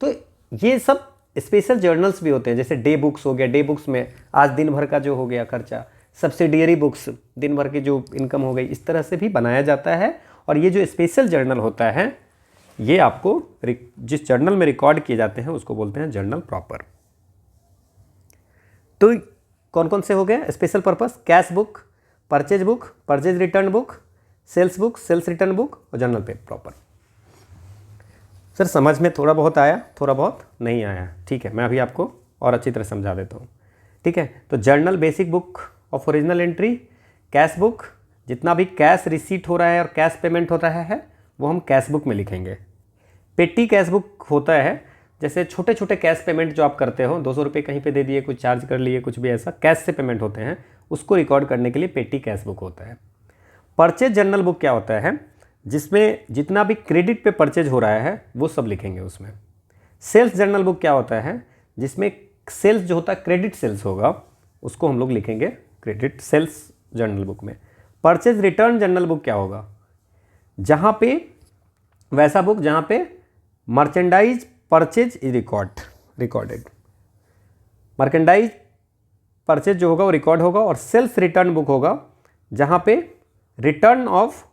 Speaker 1: तो ये सब स्पेशल जर्नल्स भी होते हैं। जैसे डे बुक्स हो गया, डे बुक्स में आज दिन भर का जो हो गया खर्चा, सब्सिडियरी बुक्स दिन भर की जो इनकम हो गई, इस तरह से भी बनाया जाता है। और ये जो स्पेशल जर्नल होता है ये आपको जिस जर्नल में रिकॉर्ड किए जाते हैं उसको बोलते हैं जर्नल प्रॉपर। तो कौन कौन से हो गए special purpose? Cash book, purchase book, purchase return book, sales return book और जर्नल पे प्रॉपर। सर समझ में थोड़ा बहुत आया, थोड़ा बहुत नहीं आया, ठीक है, मैं अभी आपको और अच्छी तरह समझा देता हूँ। ठीक है, तो journal basic book of original entry, cash book, जितना भी कैश रिसीट हो रहा है और कैश पेमेंट हो रहा है वो हम कैश बुक में लिखेंगे। पेटी कैश बुक होता है, जैसे छोटे छोटे कैश पेमेंट जो आप करते हो, 200 रुपये कहीं पे दे दिए, कुछ चार्ज कर लिए, कुछ भी ऐसा कैश से पेमेंट होते हैं, उसको रिकॉर्ड करने के लिए पेटी कैश बुक होता है। परचेज जर्नल बुक क्या होता है, जिसमें जितना भी क्रेडिट पे परचेज हो रहा है वो सब लिखेंगे उसमें। सेल्स जर्नल बुक क्या होता है, जिसमें सेल्स जो होता है क्रेडिट सेल्स होगा, उसको हम लोग लिखेंगे क्रेडिट सेल्स जर्नल बुक में। परचेज रिटर्न जर्नल बुक क्या होगा, जहाँ पे वैसा बुक जहाँ पे merchandise purchase is recorded, merchandise purchase जो होगा वो रिकॉर्ड होगा। और सेल्स रिटर्न बुक होगा जहाँ पे return of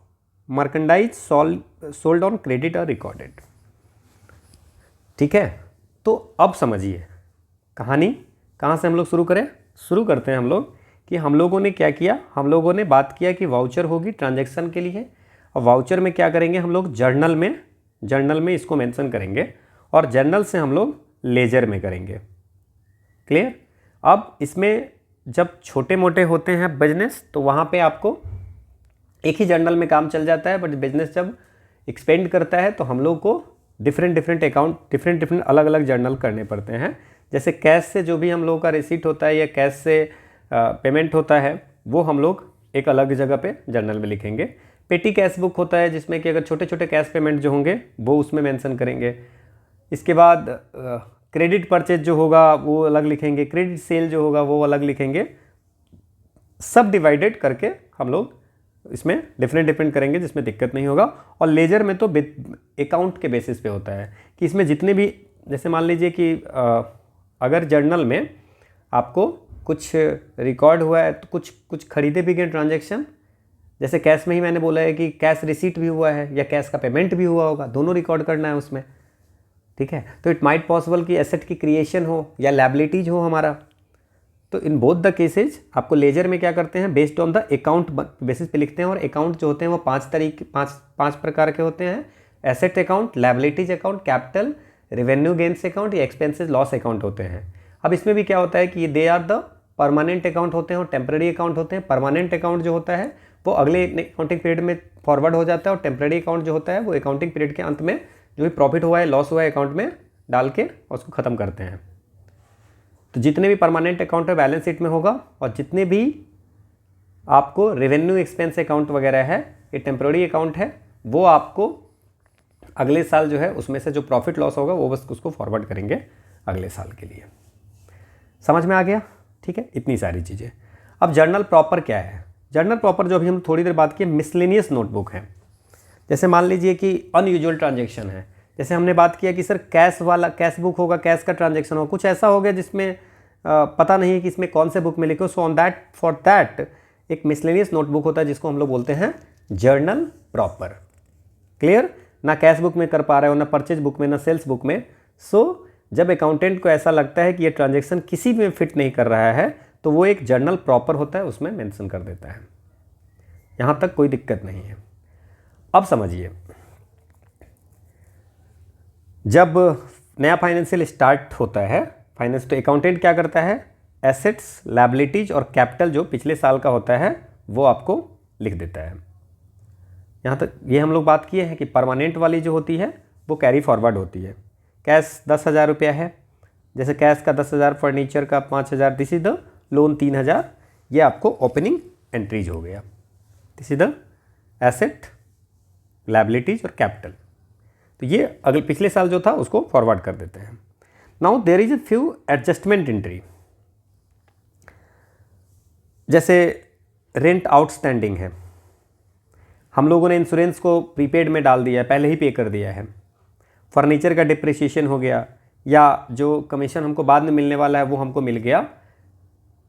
Speaker 1: merchandise sold on credit और रिकॉर्डेड। ठीक है, तो अब समझिए कहानी कहाँ से हम लोग शुरू करें। शुरू करते हैं हम लोग कि हम लोगों ने क्या किया। हम लोगों ने बात किया कि वाउचर होगी ट्रांजैक्शन के लिए, और वाउचर में क्या करेंगे हम लोग, जर्नल में इसको मेंशन करेंगे, और जर्नल से हम लोग लेजर में करेंगे। क्लियर। अब इसमें जब छोटे मोटे होते हैं बिजनेस तो वहाँ पे आपको एक ही जर्नल में काम चल जाता है, बट बिजनेस जब एक्सपेंड करता है तो हम लोग को डिफरेंट अकाउंट डिफरेंट अलग अलग जर्नल करने पड़ते हैं। जैसे कैश से जो भी हम लोगों का रिसीट होता है या कैश से पेमेंट होता है वो हम लोग एक अलग जगह पे जर्नल में लिखेंगे। पेटी कैश बुक होता है जिसमें कि अगर छोटे छोटे कैश पेमेंट जो होंगे वो उसमें मेंशन करेंगे। इसके बाद क्रेडिट परचेज जो होगा वो अलग लिखेंगे, क्रेडिट सेल जो होगा वो अलग लिखेंगे। सब डिवाइडेड करके हम लोग इसमें डिफरेंट करेंगे जिसमें दिक्कत नहीं होगा। और लेजर में तो अकाउंट के बेसिस पे होता है कि इसमें जितने भी, जैसे मान लीजिए कि अगर जर्नल में आपको कुछ रिकॉर्ड हुआ है तो कुछ खरीदे भी गए ट्रांजैक्शन, जैसे कैश में ही मैंने बोला है कि कैश रिसीट भी हुआ है या कैश का पेमेंट भी हुआ होगा, दोनों रिकॉर्ड करना है उसमें। ठीक है, तो इट माइट पॉसिबल कि एसेट की क्रिएशन हो या लायबिलिटीज हो हमारा, तो इन बोथ द केसेज आपको लेजर में क्या करते हैं, based on the account basis पे लिखते हैं। और अकाउंट जो होते हैं वो पांच प्रकार के होते हैं। Asset account, liabilities account, capital, revenue gains account या एक्सपेंसेस लॉस अकाउंट होते हैं। अब इसमें भी क्या होता है कि they are the permanent account होते हैं और टेम्पररी अकाउंट होते हैं। परमानेंट अकाउंट जो होता है वो अगले अकाउंटिंग पीरियड में फॉरवर्ड हो जाता है, और टेम्पररी अकाउंट जो होता है वो अकाउंटिंग पीरियड के अंत में जो भी प्रॉफिट हुआ है लॉस हुआ है अकाउंट में डाल के उसको ख़त्म करते हैं। तो जितने भी परमानेंट अकाउंट है बैलेंस शीट में होगा, और जितने भी आपको रेवेन्यू एक्सपेंस अकाउंट वगैरह है ये टेम्पररी अकाउंट है, वो आपको अगले साल जो है उसमें से जो प्रॉफिट लॉस होगा वो बस उसको फॉरवर्ड करेंगे अगले साल के लिए। समझ में आ गया। ठीक है, इतनी सारी चीज़ें। अब जर्नल प्रॉपर क्या है। जर्नल प्रॉपर जो अभी हम थोड़ी देर बात की मिसलेनियस नोटबुक है। जैसे मान लीजिए कि अनयूजुअल ट्रांजेक्शन है, जैसे हमने बात किया कि सर कैश वाला कैश बुक होगा, कैश का ट्रांजैक्शन होगा, कुछ ऐसा हो गया जिसमें पता नहीं है कि इसमें कौन से बुक में लिखो। So on that for that एक मिसलेनियस नोटबुक होता है जिसको हम लोग बोलते हैं जर्नल प्रॉपर। क्लियर, ना कैश बुक में कर पा रहे हो, ना परचेज बुक में, ना सेल्स बुक में। सो जब अकाउंटेंट को ऐसा लगता है कि ये ट्रांजैक्शन किसी में फिट नहीं कर रहा है तो वो एक जर्नल प्रॉपर होता है, उसमें मेंशन कर देता है। यहाँ तक कोई दिक्कत नहीं है। अब समझिए, जब नया फाइनेंशियल स्टार्ट होता है फाइनेंस, तो अकाउंटेंट क्या करता है, एसेट्स, लायबिलिटीज और कैपिटल जो पिछले साल का होता है वो आपको लिख देता है। यहाँ तक ये हम लोग बात किए हैं कि परमानेंट वाली जो होती है वो कैरी फॉरवर्ड होती है। कैश 10,000 रुपया है, जैसे कैश का 10,000, फर्नीचर का 5,000, दिस इज द लोन 3,000, ये आपको ओपनिंग एंट्रीज हो गया। This is the asset, liabilities और कैपिटल। तो ये अगले पिछले साल जो था उसको फॉरवर्ड कर देते हैं। Now there is a few adjustment entry, जैसे रेंट आउटस्टैंडिंग है, हम लोगों ने इंश्योरेंस को प्रीपेड में डाल दिया है, पहले ही पे कर दिया है। फर्नीचर का डिप्रिसिएशन हो गया, या जो कमीशन हमको बाद में मिलने वाला है वो हमको मिल गया,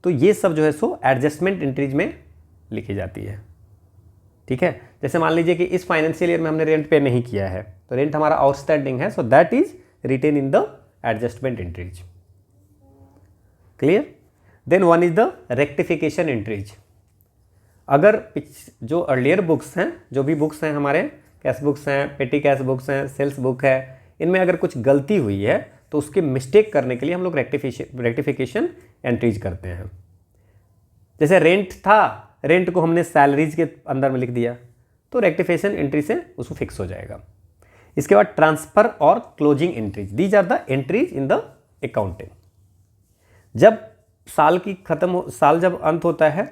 Speaker 1: तो ये सब जो है सो एडजस्टमेंट एंट्रीज में लिखी जाती है। ठीक है, जैसे मान लीजिए कि इस फाइनेंशियल ईयर में हमने रेंट पे नहीं किया है, तो रेंट हमारा आउटस्टैंडिंग है, so that is written in the adjustment entries. Clear. Then one is the rectification entries. अगर जो अर्लियर बुक्स हैं, जो भी बुक्स हैं हमारे, कैश बुक्स हैं, पेटी कैश बुक्स हैं, सेल्स बुक है, इनमें अगर कुछ गलती हुई है तो उसके मिस्टेक करने के लिए हम लोग रेक्टिफिकेशन एंट्रीज करते हैं। जैसे रेंट था, रेंट को हमने सैलरीज के अंदर में लिख दिया, तो रेक्टिफिकेशन एंट्री से उसको फिक्स हो जाएगा। इसके बाद ट्रांसफर और closing entries, these are the entries in the accounting. जब साल जब अंत होता है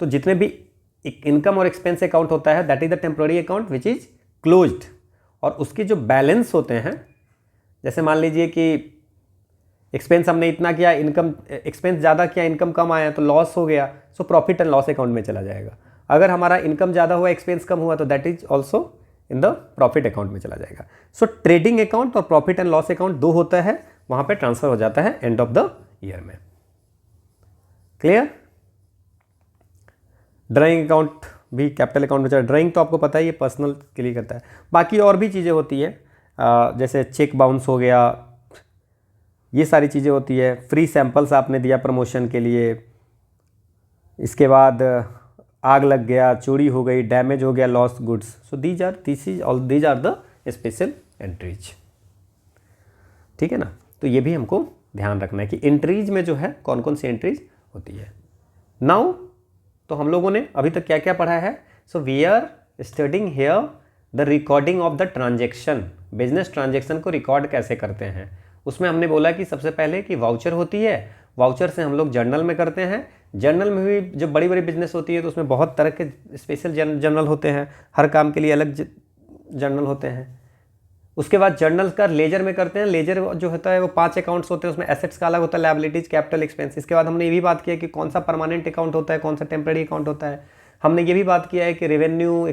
Speaker 1: तो जितने भी एक इनकम और एक्सपेंस अकाउंट होता है, that is the temporary account which is closed, और उसके जो बैलेंस होते हैं, जैसे मान लीजिए कि एक्सपेंस हमने इतना किया, इनकम एक्सपेंस ज़्यादा किया, इनकम कम आया तो लॉस हो गया, so profit and loss account में चला जाएगा। अगर हमारा इनकम ज़्यादा हुआ, एक्सपेंस कम हुआ, तो that is also in the profit account में चला जाएगा। सो ट्रेडिंग अकाउंट और प्रॉफिट एंड लॉस अकाउंट दो होता है, वहाँ पे ट्रांसफर हो जाता है एंड ऑफ द ईयर में। क्लियर? ड्राइंग अकाउंट भी कैपिटल अकाउंट में चला। ड्राइंग तो आपको पता है ये पर्सनल के लिए करता है। बाकी और भी चीज़ें होती है, जैसे चेक बाउंस हो गया, ये सारी चीज़ें होती है। फ्री सैंपल्स आपने दिया प्रमोशन के लिए, इसके बाद आग लग गया, चोरी हो गई, डैमेज हो गया, lost goods, so these are the special entries. ठीक है ना? तो ये भी हमको ध्यान रखना है कि एंट्रीज में जो है कौन कौन सी एंट्रीज होती है। नाउ तो हम लोगों ने अभी तक क्या क्या पढ़ा है? So we are studying here the recording of the transaction. Business transaction को रिकॉर्ड कैसे करते हैं, उसमें हमने बोला कि सबसे पहले कि वाउचर होती है, वाउचर से हम लोग जर्नल में करते हैं। जर्नल में भी जब बड़ी बड़ी बिजनेस होती है तो उसमें बहुत तरह के स्पेशल जर्नल होते हैं, हर काम के लिए अलग जर्नल होते हैं। उसके बाद जर्नल का लेजर में करते हैं। लेजर जो होता है वो 5 अकाउंट्स होते हैं, उसमें एसेट्स का अलग होता है, लायबिलिटीज, कैपिटल, एक्सपेंस। इसके बाद हमने ये भी बात किया कि कौन सा परमानेंट अकाउंट होता है, कौन सा टेम्पररी अकाउंट होता है। हमने ये भी बात किया है कि रेवेन्यू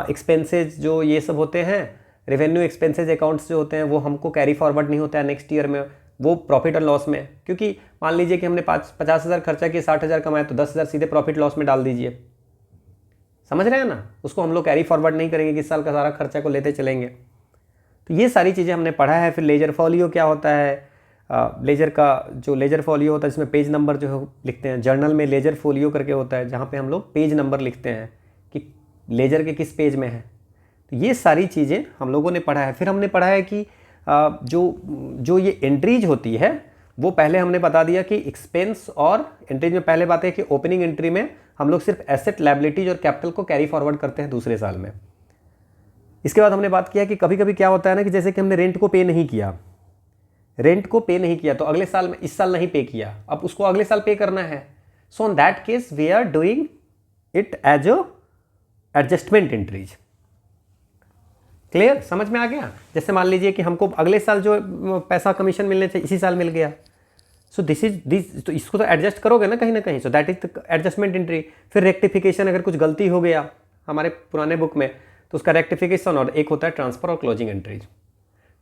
Speaker 1: एक्सपेंसेज जो ये सब होते हैं, रेवेन्यू एक्सपेंसेज अकाउंट्स जो होते हैं वो हमको कैरी फॉरवर्ड नहीं होता है नेक्स्ट ईयर में, वो प्रॉफिट और लॉस में। क्योंकि मान लीजिए कि हमने 50,000 खर्चा किया, 60,000 कमाए, तो 10,000 सीधे प्रॉफिट लॉस में डाल दीजिए। समझ रहे हैं ना? उसको हम लोग कैरी फॉरवर्ड नहीं करेंगे कि इस साल का सारा खर्चा को लेते चलेंगे। तो ये सारी चीज़ें हमने पढ़ा है। फिर लेजर फॉलियो क्या होता है, लेजर का जो लेजर फॉलियो होता है जिसमें पेज नंबर जो है लिखते हैं। जर्नल में लेजर फॉलियो करके होता है जहाँ पे हम लोग पेज नंबर लिखते हैं कि लेजर के किस पेज में है। तो ये सारी चीज़ें हम लोगों ने पढ़ा है। फिर हमने पढ़ा है कि जो ये एंट्रीज होती है वो पहले हमने बता दिया कि एक्सपेंस और एंट्रीज में पहले बात है कि ओपनिंग एंट्री में हम लोग सिर्फ एसेट, लायबिलिटीज और कैपिटल को कैरी फॉरवर्ड करते हैं दूसरे साल में। इसके बाद हमने बात किया कि कभी कभी क्या होता है ना कि जैसे कि हमने रेंट को पे नहीं किया, तो अगले साल में, इस साल नहीं पे किया, अब उसको अगले साल पे करना है। So in that case we are doing it as a adjustment entries. Clear? समझ में आ गया? जैसे मान लीजिए कि हमको अगले साल जो पैसा कमीशन मिलने थे इसी साल मिल गया, सो दिस तो इसको तो एडजस्ट करोगे ना कहीं, सो दैट इज एडजस्टमेंट एंट्री। फिर रेक्टिफिकेशन, अगर कुछ गलती हो गया हमारे पुराने बुक में तो उसका रेक्टिफिकेशन, और एक होता है ट्रांसफर और क्लोजिंग एंट्रीज।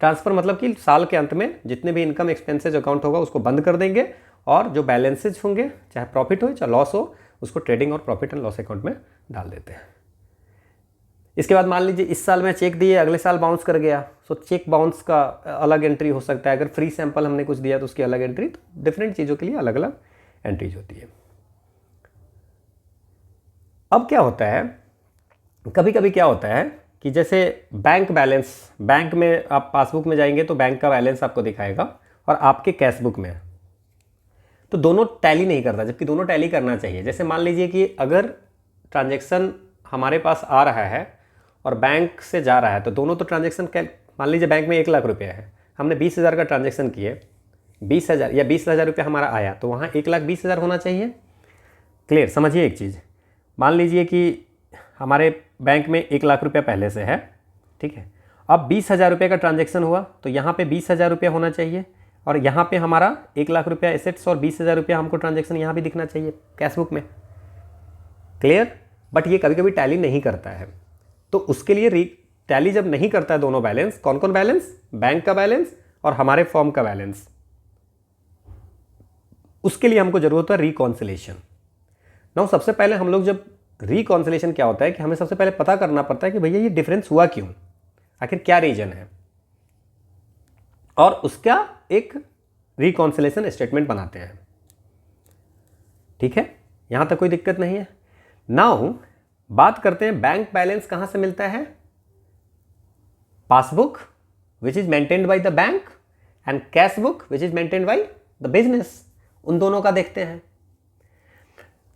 Speaker 1: ट्रांसफर मतलब कि साल के अंत में जितने भी इनकम एक्सपेंसेज अकाउंट होगा उसको बंद कर देंगे, और जो बैलेंसेज होंगे चाहे प्रॉफिट हो चाहे लॉस हो उसको ट्रेडिंग और प्रॉफिट एंड लॉस अकाउंट में डाल देते हैं। इसके बाद मान लीजिए इस साल में चेक दिए, अगले साल बाउंस कर गया, सो चेक बाउंस का अलग एंट्री हो सकता है। अगर फ्री सैंपल हमने कुछ दिया तो उसकी अलग एंट्री। तो डिफरेंट चीज़ों के लिए अलग अलग एंट्रीज होती है। अब क्या होता है, कभी कभी क्या होता है कि जैसे बैंक बैलेंस, बैंक में आप पासबुक में जाएंगे तो बैंक का बैलेंस आपको दिखाएगा और आपके कैश बुक में, तो दोनों टैली नहीं करता, जबकि दोनों टैली करना चाहिए। जैसे मान लीजिए कि अगर ट्रांजैक्शन हमारे पास आ रहा है और बैंक से जा रहा है, तो दोनों तो ट्रांजैक्शन, मान लीजिए बैंक में 1 लाख रुपया है, हमने 20,000 का ट्रांजैक्शन किए, 20,000 या 20,000 रुपया हमारा आया, तो वहाँ 1,20,000 होना चाहिए। क्लियर? समझिए एक चीज़, मान लीजिए कि हमारे बैंक में 1 लाख रुपया पहले से है, ठीक है, अब 20,000 रुपये का ट्रांजैक्शन हुआ तो यहाँ पे 20,000 रुपया होना चाहिए, और यहाँ पे हमारा 1 लाख रुपया एसेट्स और 20,000 रुपया हमको ट्रांजैक्शन यहाँ भी दिखना चाहिए कैश बुक में। क्लियर? बट ये कभी कभी टैली नहीं करता है, तो उसके लिए टैली जब नहीं करता है दोनों बैलेंस, कौन कौन बैलेंस, बैंक का बैलेंस और हमारे फॉर्म का बैलेंस, उसके लिए हमको जरूरत है रिकॉन्सिलेशन। नाउ सबसे पहले हम लोग जब रिकॉन्सिलेशन क्या होता है कि हमें सबसे पहले पता करना पड़ता है कि भैया ये डिफरेंस हुआ क्यों, आखिर क्या रीजन है, और उसका एक रिकॉन्सिलेशन स्टेटमेंट बनाते हैं। ठीक है? यहां तक कोई दिक्कत नहीं है। नाउ बात करते हैं बैंक बैलेंस कहां से मिलता है, passbook which is maintained by the bank and cash book which is maintained by the business, उन दोनों का देखते हैं।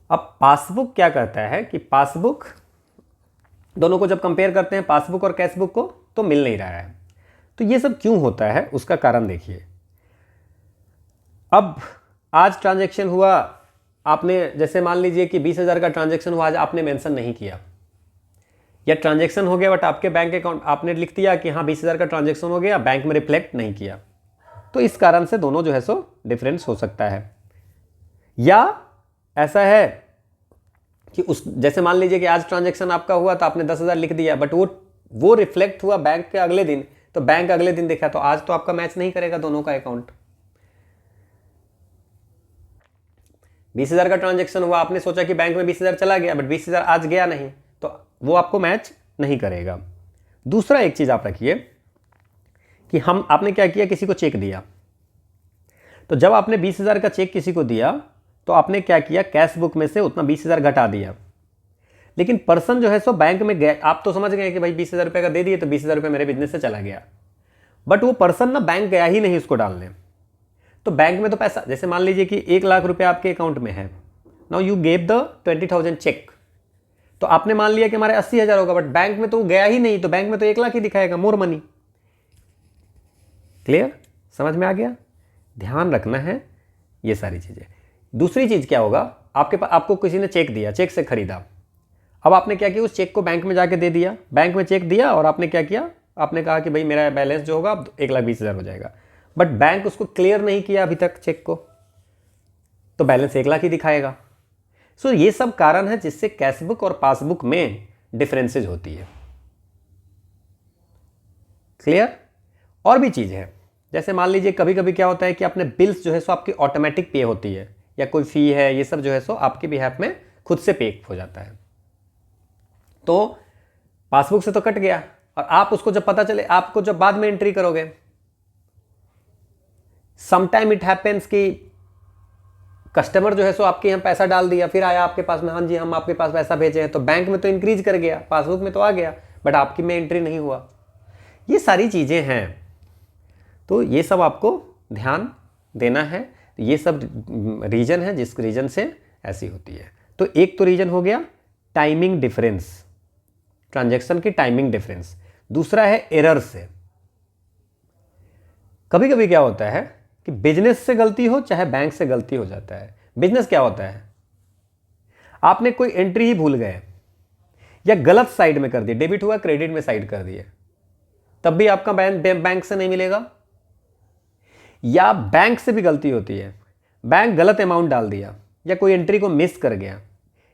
Speaker 1: अब पासबुक क्या कहता है कि पासबुक, दोनों को जब कंपेयर करते हैं पासबुक और कैश बुक को, तो मिल नहीं रहा है। तो ये सब क्यों होता है उसका कारण देखिए। अब आज ट्रांजैक्शन हुआ आपने जैसे मान लीजिए कि 20,000 का ट्रांजैक्शन हुआ, आज आपने मेंशन नहीं किया, या ट्रांजैक्शन हो गया बट आपके बैंक अकाउंट आपने लिख दिया कि हाँ 20,000 का ट्रांजैक्शन हो गया, बैंक में रिफ्लेक्ट नहीं किया, तो इस कारण से दोनों जो है सो डिफरेंस हो सकता है। या ऐसा है कि उस जैसे मान लीजिए कि आज ट्रांजैक्शन आपका हुआ तो आपने 10,000 लिख दिया, बट वो रिफ्लेक्ट हुआ बैंक के अगले दिन, तो बैंक अगले दिन देखा तो आज तो आपका मैच नहीं करेगा दोनों का अकाउंट। 20,000 का ट्रांजैक्शन हुआ, आपने सोचा कि बैंक में 20,000 चला गया, बट 20,000 आज गया नहीं, तो वो आपको मैच नहीं करेगा। दूसरा एक चीज आप रखिए कि आपने क्या किया, किसी को चेक दिया, तो जब आपने 20,000 का चेक किसी को दिया तो आपने क्या किया, कैश बुक में से उतना 20,000 घटा दिया, लेकिन पर्सन जो है सो बैंक में गया, आप तो समझ गए कि भाई 20,000 रुपये का दे दिए तो 20,000 रुपये मेरे बिजनेस से चला गया, बट वो पर्सन ना बैंक गया ही नहीं उसको डालने। तो बैंक में तो पैसा, जैसे मान लीजिए कि 1,00,000 रुपये आपके अकाउंट में है, now you gave the 20,000 cheque, तो आपने मान लिया कि हमारे 80,000 होगा, बट बैंक में तो वो गया ही नहीं, तो बैंक में तो 1,00,000 ही दिखाएगा, मोर मनी। क्लियर, समझ में आ गया? ध्यान रखना है ये सारी चीजें। दूसरी चीज क्या होगा, आपको किसी ने चेक दिया, चेक से खरीदा, अब आपने क्या किया, उस चेक को बैंक में जाके दे दिया, बैंक में चेक दिया और आपने क्या किया, आपने कहा कि भाई मेरा बैलेंस जो होगा अब 1,20,000 हो जाएगा, बट बैंक उसको क्लियर नहीं किया अभी तक चेक को, तो बैलेंस 1,00,000 ही दिखाएगा। सो ये सब कारण है जिससे कैशबुक और पासबुक में डिफरेंसेज होती है। क्लियर? और भी चीज है, जैसे मान लीजिए कभी कभी क्या होता है कि अपने बिल्स जो है सो आपकी ऑटोमेटिक पे होती है, या कोई फी है, ये सब जो है सो आपके बिहाफ में खुद से पे हो जाता है, तो पासबुक से तो कट गया, और आप उसको जब पता चले, आपको जब बाद में एंट्री करोगे, समटाइम इट हैपेंस कि कस्टमर जो है सो आपके यहाँ पैसा डाल दिया, फिर आया आपके पास में, हाँ जी हम आपके पास पैसा भेजे हैं, तो बैंक में तो इंक्रीज कर गया, पासबुक में तो आ गया, बट आपकी में एंट्री नहीं हुआ। ये सारी चीजें हैं, तो ये सब आपको ध्यान देना है। ये सब रीजन है जिस रीजन से ऐसी होती है। तो एक तो रीजन हो गया टाइमिंग डिफरेंस, ट्रांजैक्शन की टाइमिंग डिफरेंस। दूसरा है एरर से। कभी कभी क्या होता है कि बिजनेस से गलती हो चाहे बैंक से गलती हो जाता है। बिजनेस क्या होता है, आपने कोई एंट्री ही भूल गए या गलत साइड में कर दिए, डेबिट हुआ क्रेडिट में साइड कर दिए, तब भी आपका बैंक से नहीं मिलेगा। या बैंक से भी गलती होती है, बैंक गलत अमाउंट डाल दिया, या कोई एंट्री को मिस कर गया,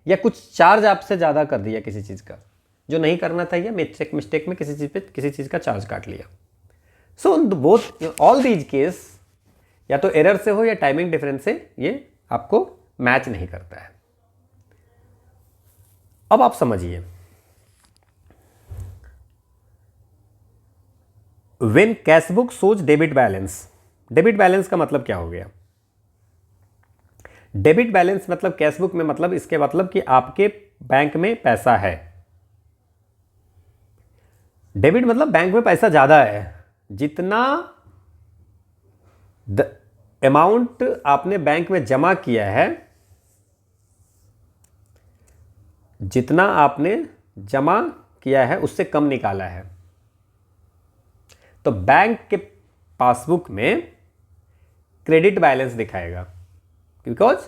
Speaker 1: या कुछ चार्ज आपसे ज़्यादा कर दिया किसी चीज़ का जो नहीं करना था, या मिस्टेक में किसी चीज़ का चार्ज काट लिया। So both all these case या तो एरर से हो या टाइमिंग डिफरेंस से ये आपको मैच नहीं करता है। अब आप समझिए, when cashbook shows debit balance, debit balance का मतलब क्या हो गया, डेबिट बैलेंस मतलब कैशबुक में, मतलब इसके मतलब कि आपके बैंक में पैसा है। डेबिट मतलब बैंक में पैसा ज्यादा है, जितना अमाउंट आपने बैंक में जमा किया है, जितना आपने जमा किया है उससे कम निकाला है। तो बैंक के पासबुक में क्रेडिट बैलेंस दिखाएगा, because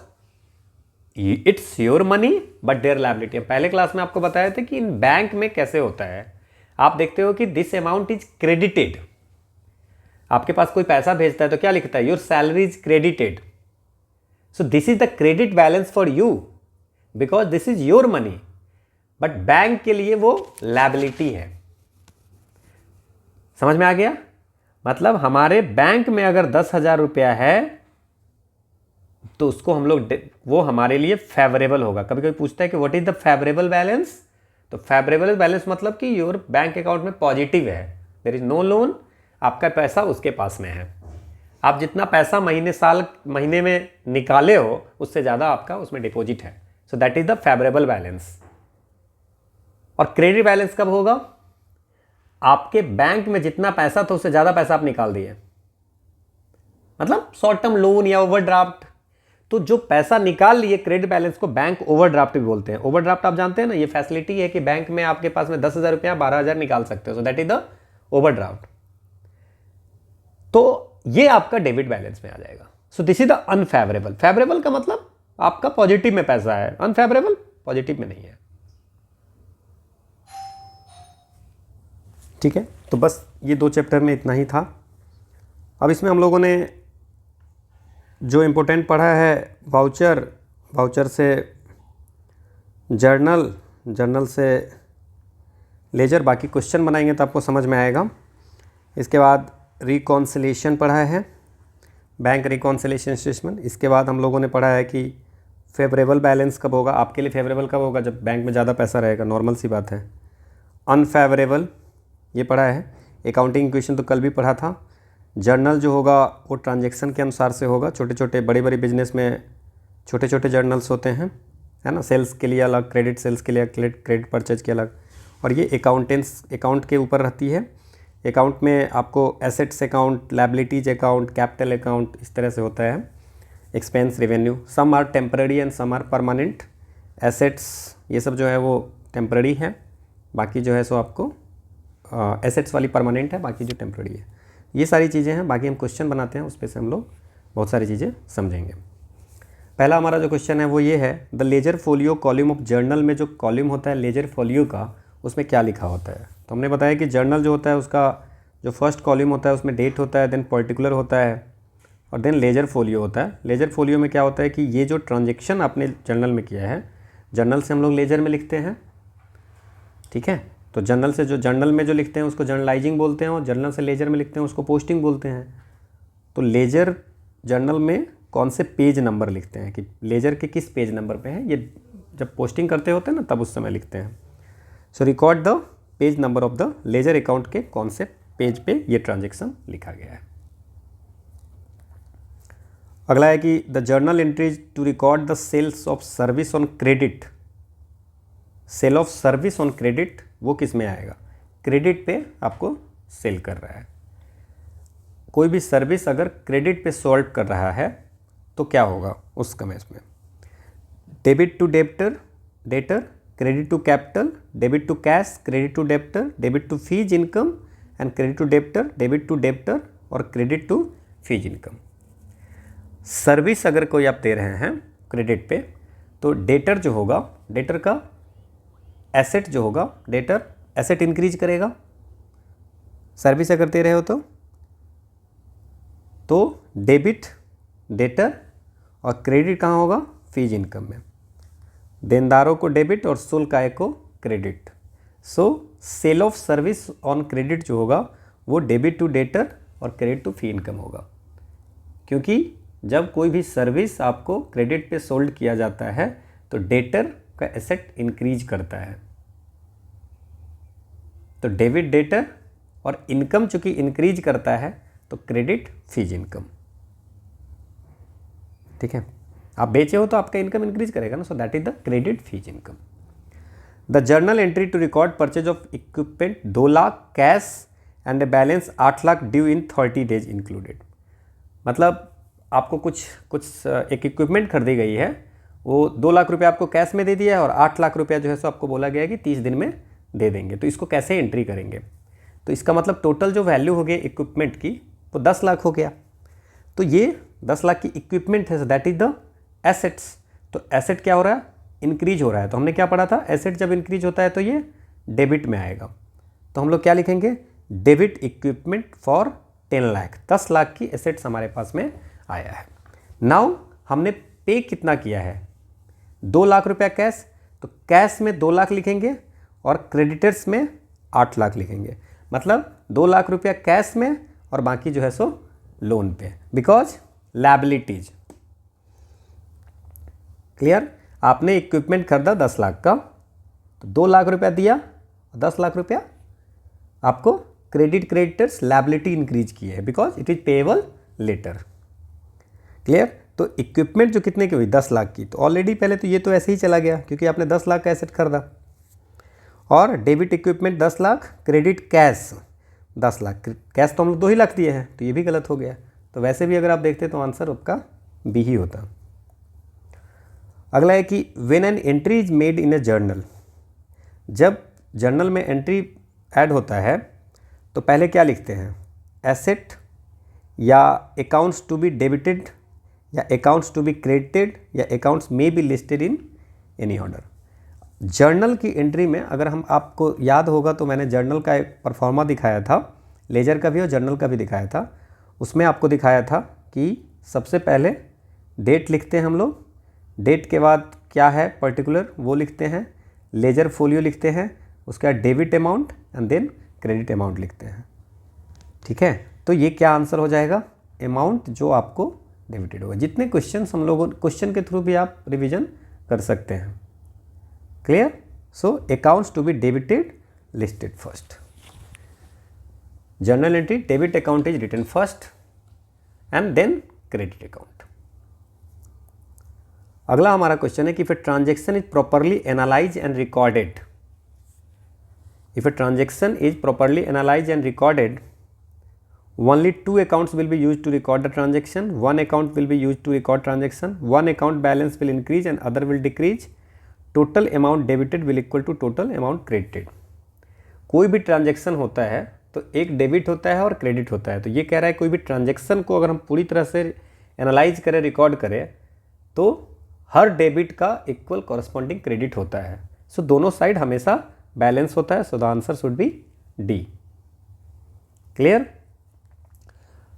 Speaker 1: it's your money but their liability. पहले क्लास में आपको बताया था कि इन बैंक में कैसे होता है, आप देखते हो कि दिस अमाउंट इज क्रेडिटेड। आपके पास कोई पैसा भेजता है तो क्या लिखता है, your salary is credited. So this is the credit balance for you because this is your money, but bank के लिए वो लायबिलिटी है। समझ में आ गया? मतलब हमारे बैंक में अगर 10,000 रुपया है तो उसको हम लोग, वो हमारे लिए फेवरेबल होगा। कभी कभी पूछता है कि what is the favourable balance, तो फेवरेबल बैलेंस मतलब कि योर बैंक अकाउंट में पॉजिटिव है, देयर इज नो लोन, आपका पैसा उसके पास में है। आप जितना पैसा महीने में निकाले हो उससे ज़्यादा आपका उसमें डिपॉजिट है। So that is the favourable balance. और क्रेडिट बैलेंस कब होगा, आपके बैंक में जितना पैसा था उससे ज़्यादा पैसा आप निकाल दिए, मतलब शॉर्ट टर्म लोन या ओवरड्राफ्ट। तो जो पैसा निकाल लिए क्रेडिट बैलेंस को बैंक ओवरड्राफ्ट भी बोलते हैं। ओवरड्राफ्ट आप जानते हैं ना, ये फैसिलिटी है कि बैंक में आपके पास में 10,000 रुपया 12,000 निकाल सकते हो। सो दैट इज द ओवरड्राफ्ट। तो ये आपका डेबिट बैलेंस में आ जाएगा। सो this is the unfavourable. Favourable का मतलब आपका पॉजिटिव में पैसा है, अनफेवरेबल पॉजिटिव में नहीं है। ठीक है, तो बस ये 2 चैप्टर में इतना ही था। अब इसमें हम लोगों ने जो इम्पोर्टेंट पढ़ा है वाउचर, वाउचर से जर्नल, जर्नल से लेजर, बाकी क्वेश्चन बनाएंगे तो आपको समझ में आएगा। इसके बाद रिकॉन्सिलेशन पढ़ा है, बैंक रिकॉन्सिलेशन स्टेटमेंट। इसके बाद हम लोगों ने पढ़ा है कि फेवरेबल बैलेंस कब होगा, आपके लिए फेवरेबल कब होगा, जब बैंक में ज़्यादा पैसा रहेगा, नॉर्मल सी बात है। अनफेवरेबल ये पढ़ा है। अकाउंटिंग इक्वेशन तो कल भी पढ़ा था। जर्नल जो होगा वो ट्रांजैक्शन के अनुसार से होगा। छोटे छोटे बड़े बड़े बिजनेस में छोटे छोटे जर्नल्स होते हैं, है ना, सेल्स के लिए अलग, क्रेडिट सेल्स के लिए, क्रेडिट परचेज के अलग, और ये अकाउंट के ऊपर रहती है। अकाउंट में आपको assets account, liabilities account, capital account, इस तरह से होता है। Expense, revenue, some are temporary and some are permanent. Assets ये सब जो है वो टेम्पररी है, बाकी जो है सो आपको एसेट्स वाली परमानेंट है, बाकी जो टेम्पररी है। ये सारी चीज़ें हैं, बाकी हम क्वेश्चन बनाते हैं, उस पर से हम लोग बहुत सारी चीज़ें समझेंगे। पहला हमारा जो क्वेश्चन है वो ये है, the ledger folio column of journal में जो कॉलम होता है लेजर फोलियो का, उसमें क्या लिखा होता है। तो हमने बताया कि जर्नल जो होता है उसका जो फर्स्ट कॉलम होता है उसमें डेट होता है, देन पर्टिकुलर होता है, और देन लेजर फोलियो होता है। लेजर फोलियो में क्या होता है कि ये जो ट्रांजेक्शन आपने जर्नल में किया है, जर्नल से हम लोग लेजर में लिखते हैं। ठीक है, तो जर्नल से जो जर्नल में जो लिखते हैं उसको जर्नलाइजिंग बोलते हैं, और जर्नल से लेजर में लिखते हैं उसको पोस्टिंग बोलते हैं। तो लेजर जर्नल में कौन से पेज नंबर लिखते हैं, कि लेजर के किस पेज नंबर पे है, ये जब पोस्टिंग करते होते हैं ना तब उस समय लिखते हैं। सो record the page number of the ledger account के कौन से पेज पे ये ट्रांजेक्शन लिखा गया है। अगला है कि the journal entries to record the sales of service on credit. Sale of service on credit वो किस में आएगा, क्रेडिट पे आपको सेल कर रहा है। कोई भी सर्विस अगर क्रेडिट पे सॉल्व कर रहा है तो क्या होगा उस केस में, debit to debtor, debtor, credit to capital, debit to cash, credit to debtor, debit to fees income and credit to debtor, debit to debtor और credit to fees income. Service अगर कोई आप दे रहे हैं क्रेडिट पे तो debtor जो होगा, डेटर का एसेट जो होगा, डेटर एसेट इंक्रीज करेगा। सर्विस अगर दे रहे हो तो डेबिट डेटर और क्रेडिट कहाँ होगा, फीज इनकम में। देनदारों को डेबिट और शुल्क आय को credit. So sale of service on credit जो होगा वो डेबिट टू डेटर और क्रेडिट टू फी इनकम होगा, क्योंकि जब कोई भी सर्विस आपको क्रेडिट पे सोल्ड किया जाता है तो डेटर का एसेट इंक्रीज करता है। तो डेबिट डेटर और इनकम चूंकि इंक्रीज करता है तो क्रेडिट फीज इनकम। ठीक है, आप बेचे हो तो आपका इनकम इंक्रीज करेगा ना, so that is the credit fees income. The journal entry to record purchase of equipment 2 lakh cash and a balance 8 lakh due in 30 days included. मतलब आपको कुछ एक इक्विपमेंट खरीदी गई है, वो 2 लाख रुपये आपको कैश में दे दिया है और 8 लाख रुपया जो है सो आपको बोला गया है कि 30 दिन में दे देंगे। तो इसको कैसे एंट्री करेंगे, तो इसका मतलब टोटल जो वैल्यू हो गई इक्विपमेंट की वो 10 लाख हो गया। तो ये 10 लाख की इक्विपमेंट है, दैट इज द एसेट्स। तो एसेट क्या हो रहा है, इंक्रीज हो रहा है। तो हमने क्या पढ़ा था, एसेट जब इंक्रीज होता है तो ये डेबिट में आएगा। तो हम लोग क्या लिखेंगे, debit equipment for 10 lakh, 10 lakh की एसेट्स हमारे पास में आया है। नाउ हमने पे कितना किया है, 2 लाख रुपया कैश, तो कैश में 2 लाख लिखेंगे और क्रेडिटर्स में 8 लाख लिखेंगे। मतलब 2 लाख रुपया कैश में और बाकी जो है सो लोन पे, बिकॉज लायबिलिटीज। क्लियर, आपने इक्विपमेंट खरीदा 10 लाख का, तो 2 लाख रुपया दिया, 10 लाख रुपया आपको क्रेडिटर्स लायबिलिटी इंक्रीज की है, because it is payable later. Clear, तो इक्विपमेंट जो कितने की हुई, 10 लाख की, तो ऑलरेडी पहले तो ये तो ऐसे ही चला गया क्योंकि आपने 10 लाख का एसेट खरीदा। और debit equipment 10 lakh, credit cash 10 lakh, cash तो हम लोग 2 ही लाख दिए हैं, तो ये भी गलत हो गया। तो वैसे भी अगर आप देखते तो आंसर आपका बी ही होता। अगला है कि when an entry is made in A journal, जब जर्नल में एंट्री ऐड होता है तो पहले क्या लिखते हैं, एसेट या अकाउंट्स टू बी डेबिटेड या अकाउंट्स टू बी क्रेडिटेड या accounts may be listed in any order. Journal की एंट्री में अगर हम, आपको याद होगा तो मैंने जर्नल का एक परफॉर्मा दिखाया था, लेजर का भी और जर्नल का भी दिखाया था। उसमें आपको दिखाया था कि सबसे पहले डेट लिखते हैं हम लोग, डेट के बाद क्या है पर्टिकुलर वो लिखते हैं, लेजर फोलियो लिखते हैं, उसके बाद debit amount and then credit amount लिखते हैं। ठीक है, तो ये क्या आंसर हो जाएगा, अमाउंट जो आपको डेबिटेड होगा। जितने क्वेश्चन हम लोगों, क्वेश्चन के थ्रू भी आप रिवीजन कर सकते हैं। Clear? So accounts to be debited listed first, journal entry debit account is written first and then credit account. अगला हमारा क्वेश्चन है कि if a transaction is properly analyse and recorded, if a transaction is properly analyse and recorded, only two accounts will be used to record the transaction, one account will be used to record transaction, one account balance will increase and other will decrease, total amount debited will equal to total amount credited। कोई भी transaction होता है तो एक debit होता है और credit होता है। तो ये कह रहा है कोई भी ट्रांजेक्शन को अगर हम पूरी तरह से एनालाइज करें, रिकॉर्ड करें, तो हर डेबिट का इक्वल कॉरस्पॉन्डिंग क्रेडिट होता है। सो दोनों साइड हमेशा बैलेंस होता है। So the answer should be D. Clear?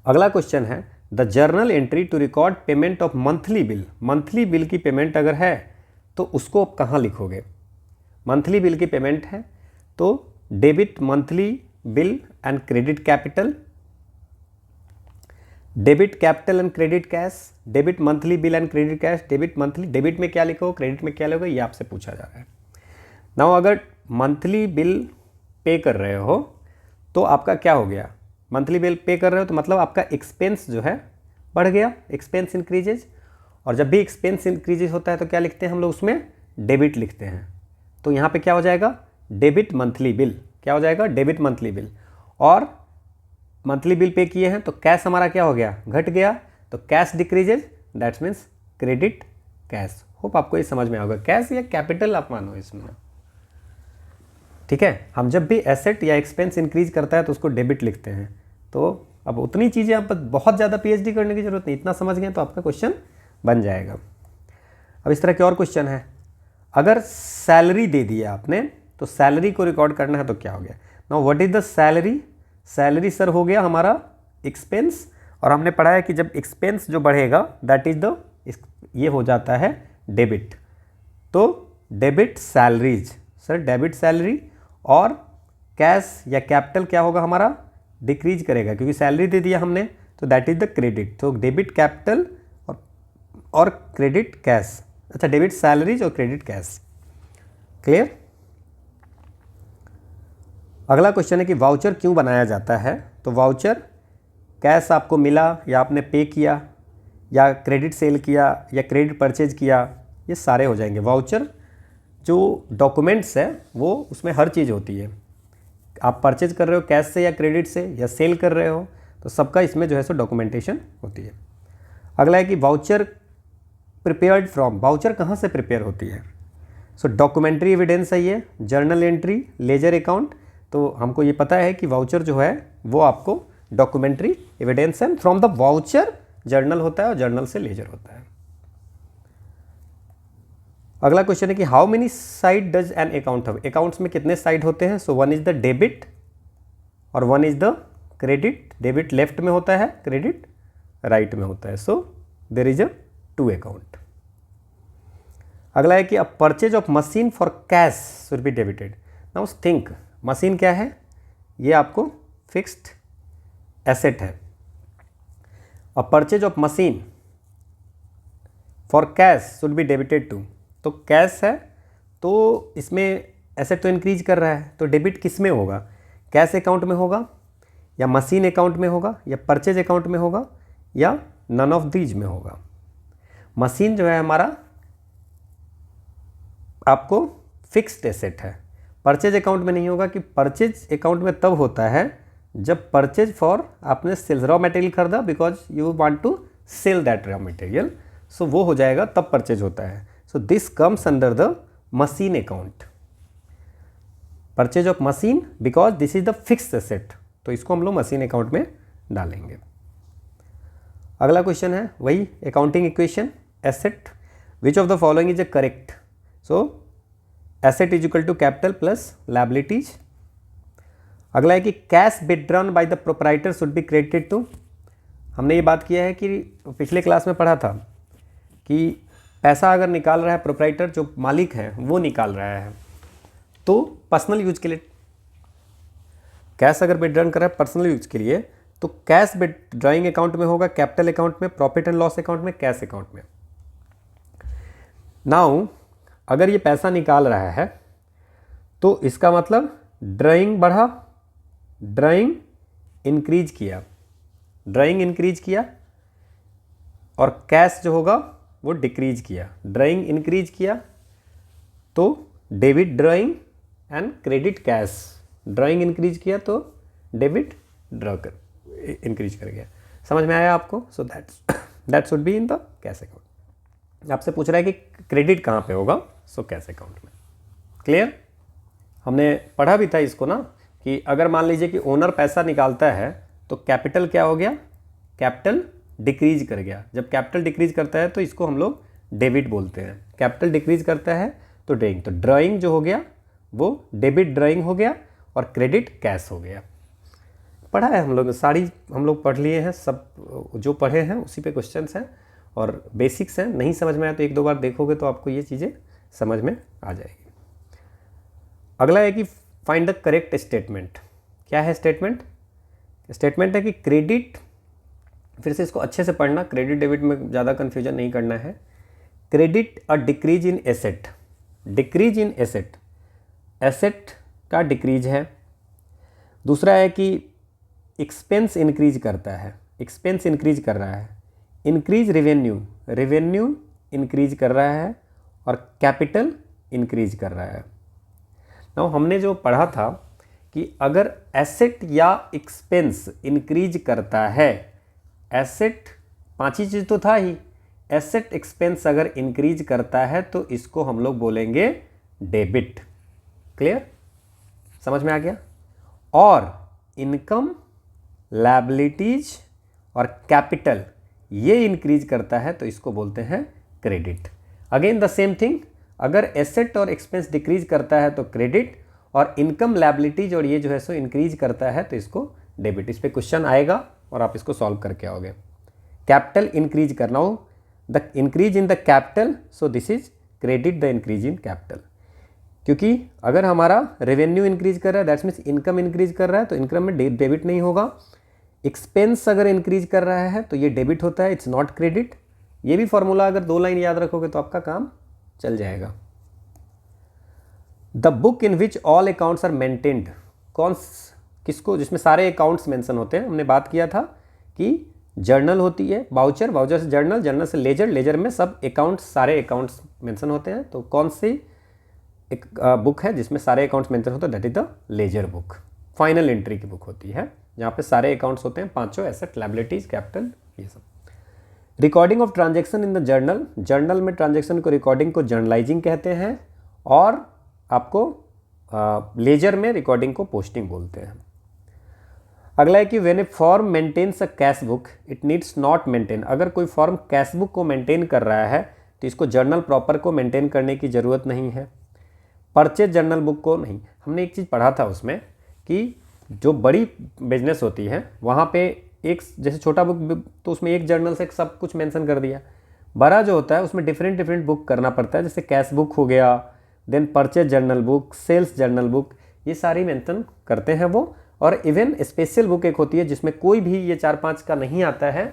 Speaker 1: अगला क्वेश्चन है the journal entry to record payment of monthly bill, monthly bill की पेमेंट अगर है तो उसको आप कहाँ लिखोगे। मंथली बिल की पेमेंट है तो debit monthly bill and credit capital, debit capital and credit cash, debit monthly bill and credit cash, debit monthly, debit में क्या लिखो, क्रेडिट में क्या लिखो, ये आपसे पूछा जा रहा है। नाउ अगर मंथली बिल पे कर रहे हो तो आपका क्या हो गया, मंथली बिल पे कर रहे हो तो मतलब आपका एक्सपेंस जो है बढ़ गया, एक्सपेंस इंक्रीजेज। और जब भी एक्सपेंस इंक्रीजेज होता है तो क्या लिखते हैं हम लोग, उसमें डेबिट लिखते हैं। तो यहाँ पे क्या हो जाएगा, डेबिट मंथली बिल, क्या हो जाएगा, डेबिट मंथली बिल। और मंथली बिल पे किए हैं तो कैश हमारा क्या हो गया, घट गया, तो cash decreases, that's means credit cash. Hope आपको ये समझ में आएगा, कैश या कैपिटल आप मानो इसमें। ठीक है, हम जब भी एसेट या एक्सपेंस इंक्रीज करता है तो उसको डेबिट लिखते हैं। तो अब उतनी चीज़ें आप बहुत ज़्यादा पीएचडी करने की जरूरत नहीं, इतना समझ गए तो आपका क्वेश्चन बन जाएगा। अब इस तरह के और क्वेश्चन है, अगर सैलरी दे दिया आपने तो सैलरी को रिकॉर्ड करना है तो क्या हो गया। Now what is the salary, salary sir हो गया हमारा एक्सपेंस, और हमने पढ़ा है कि जब एक्सपेंस जो बढ़ेगा दैट इज द, ये हो जाता है डेबिट। तो debit salaries, sir debit salary, और कैश या कैपिटल क्या होगा हमारा, डिक्रीज करेगा क्योंकि सैलरी दे दिया हमने, तो दैट इज द क्रेडिट। तो डेबिट कैपिटल और क्रेडिट कैश, अच्छा डेबिट सैलरीज और क्रेडिट कैश। क्लियर? अगला क्वेश्चन है कि वाउचर क्यों बनाया जाता है। तो वाउचर, कैश आपको मिला या आपने पे किया या क्रेडिट सेल किया या क्रेडिट परचेज किया, ये सारे हो जाएंगे। वाउचर जो डॉक्यूमेंट्स है वो उसमें हर चीज़ होती है। आप परचेज कर रहे हो कैश से या क्रेडिट से या सेल कर रहे हो तो सबका इसमें जो है सो डॉक्यूमेंटेशन होती है। अगला है कि वाउचर प्रिपेयर्ड फ्रॉम, वाउचर कहाँ से प्रिपेयर होती है। सो डॉक्यूमेंट्री एविडेंस है ये, जर्नल एंट्री, लेजर अकाउंट। तो हमको ये पता है कि वाउचर जो है वो आपको डॉक्यूमेंट्री एविडेंस है, फ्रॉम द वाउचर जर्नल होता है और जर्नल से लेजर होता है। अगला क्वेश्चन है कि how many side does an account have, अकाउंट्स में कितने साइड होते हैं। So one is the debit और one is the credit, debit left में होता है, क्रेडिट राइट में होता है। So there is a two account. अगला है कि a purchase of machine for cash should be debited. Now think, machine क्या है, ये आपको फिक्स्ड एसेट है। A purchase of machine for cash should be debited to, तो कैश है तो इसमें एसेट तो इंक्रीज कर रहा है, तो डेबिट किस में होगा, कैश अकाउंट में होगा या मशीन अकाउंट में होगा या परचेज अकाउंट में होगा या नन ऑफ दीज में होगा। मशीन जो है हमारा आपको फिक्स्ड एसेट है, परचेज अकाउंट में नहीं होगा, कि परचेज अकाउंट में तब होता है जब परचेज फॉर आपने सेल रॉ मटेरियल खरीदा because you want to sell that raw material, so वो हो जाएगा तब परचेज होता है। So this comes under the machine account, purchase of machine, because this is the fixed asset, तो इसको हम लोग मशीन अकाउंट में डालेंगे। अगला क्वेश्चन है वही accounting equation, asset which of the following is a correct. So asset is equal to capital plus liabilities. अगला है कि cash withdrawn by the proprietor should be credited to. हमने ये बात किया है कि पिछले क्लास में पढ़ा था कि पैसा अगर निकाल रहा है प्रोप्राइटर, जो मालिक है वो निकाल रहा है, तो पर्सनल यूज के लिए कैश अगर विथड्रॉन कर रहा है पर्सनल यूज के लिए, तो कैश विथड्रॉइंग अकाउंट में होगा, कैपिटल अकाउंट में, प्रॉफिट एंड लॉस अकाउंट में, कैश अकाउंट में। नाउ अगर ये पैसा निकाल रहा है तो इसका मतलब ड्राइंग बढ़ा, ड्राइंग इंक्रीज किया, ड्राइंग इंक्रीज किया, और कैश जो होगा वो डिक्रीज किया। ड्राइंग इंक्रीज किया तो debit drawing and credit cash. Drawing increase किया तो डेबिट ड्रॉ कर इंक्रीज कर गया। समझ में आया आपको? So that should be in the cash account. आपसे पूछ रहा है कि क्रेडिट कहाँ पे होगा, सो कैश अकाउंट में। क्लियर? हमने पढ़ा भी था इसको ना, कि अगर मान लीजिए कि ओनर पैसा निकालता है तो कैपिटल क्या हो गया, कैपिटल डिक्रीज कर गया। जब कैपिटल डिक्रीज करता है तो इसको हम लोग डेबिट बोलते हैं। कैपिटल डिक्रीज करता है तो ड्राइंग, तो ड्राइंग जो हो गया वो डेबिट ड्राइंग हो गया और क्रेडिट कैश हो गया। पढ़ा है हम लोग, सारी हम लोग पढ़ लिए हैं, सब जो पढ़े हैं उसी पे क्वेश्चंस हैं और बेसिक्स हैं। नहीं समझ में आया तो एक दो बार देखोगे तो आपको ये चीज़ें समझ में आ जाएगी। अगला है कि फाइंड द करेक्ट स्टेटमेंट। क्या है स्टेटमेंट? स्टेटमेंट है कि क्रेडिट, फिर से इसको अच्छे से पढ़ना, क्रेडिट डेबिट में ज़्यादा कन्फ्यूजन नहीं करना है। Credit a decrease in asset, decrease in asset, asset का डिक्रीज है। दूसरा है कि एक्सपेंस इंक्रीज करता है, एक्सपेंस इंक्रीज कर रहा है। इंक्रीज रेवेन्यू, रेवेन्यू इंक्रीज कर रहा है और कैपिटल इंक्रीज कर रहा है। नाउ हमने जो पढ़ा था कि अगर एसेट या एक्सपेंस इंक्रीज करता है, एसेट, पांच ही चीज़ तो था ही, एसेट एक्सपेंस अगर इंक्रीज करता है तो इसको हम लोग बोलेंगे डेबिट। क्लियर? समझ में आ गया? और इनकम, लायबिलिटीज और कैपिटल ये इंक्रीज करता है तो इसको बोलते हैं credit. Again the same thing, अगर एसेट और एक्सपेंस डिक्रीज करता है तो क्रेडिट, और इनकम, लायबिलिटीज और ये जो है सो इंक्रीज करता है तो इसको डेबिट। इस पे क्वेश्चन आएगा और आप इसको सॉल्व करके आओगे। कैपिटल इंक्रीज करना हो, the increase in the capital, so this is credit the increase in capital. क्योंकि अगर हमारा रेवेन्यू इंक्रीज कर रहा है दैट्स मीन्स इनकम इंक्रीज कर रहा है, तो इनकम में डेबिट नहीं होगा। एक्सपेंस अगर इंक्रीज कर रहा है तो ये डेबिट होता है, इट्स नॉट क्रेडिट। ये भी फॉर्मूला अगर 2 लाइन याद रखोगे तो आपका काम चल जाएगा। The book in which all accounts are maintained, कौन किसको, जिसमें सारे अकाउंट्स मेंशन होते हैं। हमने बात किया था कि जर्नल होती है, वाउचर, वाउचर से जर्नल, जर्नल से लेजर, लेजर में सब अकाउंट्स, सारे अकाउंट्स मेंशन होते हैं। तो कौन सी एक बुक है जिसमें सारे अकाउंट्स मेंशन होते हैं? That is the laser book. Final entry की बुक होती है जहाँ पे सारे अकाउंट्स होते हैं, पांचों, एसेट, लायबिलिटीज, कैपिटल, ये सब। Recording of transaction in the journal, journal में ट्रांजेक्शन को, रिकॉर्डिंग को जर्नलाइजिंग कहते हैं, और आपको लेजर में रिकॉर्डिंग को पोस्टिंग बोलते हैं। अगला है कि when a firm maintains a cash book it needs not maintain, अगर कोई फॉर्म कैश बुक को मेंटेन कर रहा है तो इसको जर्नल प्रॉपर को मेंटेन करने की ज़रूरत नहीं है। परचेज जर्नल बुक को नहीं। हमने एक चीज़ पढ़ा था उसमें कि जो बड़ी बिजनेस होती है वहाँ पे एक, जैसे छोटा बुक तो उसमें एक जर्नल से सब कुछ मेंशन कर दिया। बड़ा जो होता है उसमें डिफरेंट डिफरेंट बुक करना पड़ता है, जैसे कैश बुक हो गया, then purchase journal book, sales journal book, ये सारी मेंशन करते हैं वो। और इवन स्पेशल बुक एक होती है जिसमें कोई भी ये 4-5 का नहीं आता है,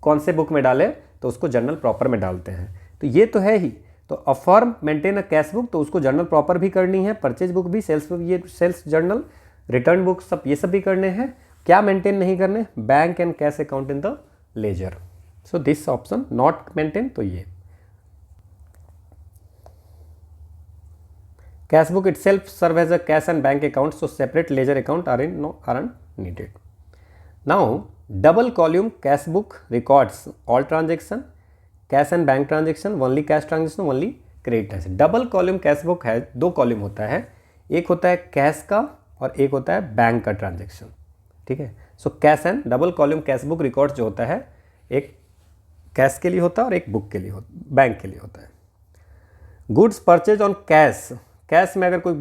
Speaker 1: कौन से बुक में डाले तो उसको जर्नल प्रॉपर में डालते हैं। तो ये तो है ही। तो a firm maintain a cash book, तो उसको जर्नल प्रॉपर भी करनी है, परचेज बुक भी, सेल्स बुक, ये सेल्स जर्नल, रिटर्न बुक, सब ये सब भी करने हैं। क्या मेंटेन नहीं करने? Bank and cash account in the ledger. So this option not maintain, तो ये cash book itself serve as a cash and bank account, so separate ledger account aren't needed. Now double column cash book records all transaction, cash and bank transaction, only cash transaction, only credit transaction. Double column cash book है, 2 column होता है, एक होता है cash का और एक होता है बैंक का ट्रांजेक्शन। ठीक है, so cash and double column cash book record जो होता है एक कैश के लिए होता है और एक बुक के लिए बैंक के लिए होता है। Goods purchase on cash, cash में अगर कोई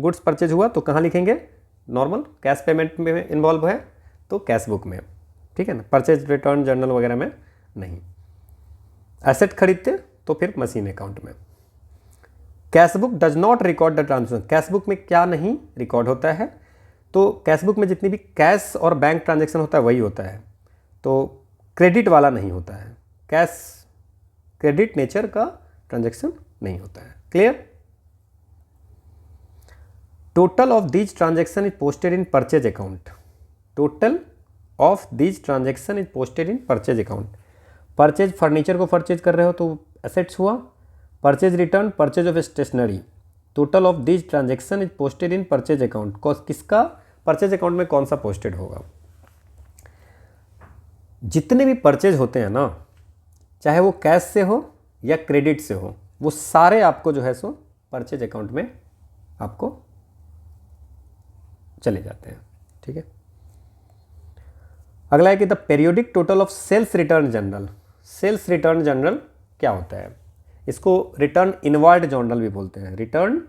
Speaker 1: गुड्स परचेज हुआ तो कहाँ लिखेंगे, नॉर्मल कैश पेमेंट में इन्वॉल्व है तो कैश बुक में, ठीक है ना, परचेज रिटर्न जर्नल वगैरह में नहीं। एसेट खरीदते तो फिर मशीन अकाउंट में। Cash book does not record the transaction, cash book में क्या नहीं रिकॉर्ड होता है, तो कैश बुक में जितनी भी कैश और बैंक ट्रांजेक्शन होता है वही होता है, तो क्रेडिट वाला नहीं होता है, कैश क्रेडिट नेचर का ट्रांजेक्शन नहीं होता है। Clear? Total of these transaction is posted in purchase account, total of these transaction is posted in purchase account. Purchase furniture को परचेज कर रहे हो तो एसेट्स हुआ, purchase return purchase of stationery, total of these transaction is posted in purchase account. किसका purchase account में कौन सा पोस्टेड होगा? जितने भी परचेज होते हैं ना, चाहे वो कैश से हो या क्रेडिट से हो, वो सारे आपको जो है सो परचेज अकाउंट में आपको चले जाते हैं। ठीक है, अगला है कि the periodic total of sales return journal. Sales return journal क्या होता है? इसको रिटर्न इनवार्ड जर्नल भी बोलते हैं, रिटर्न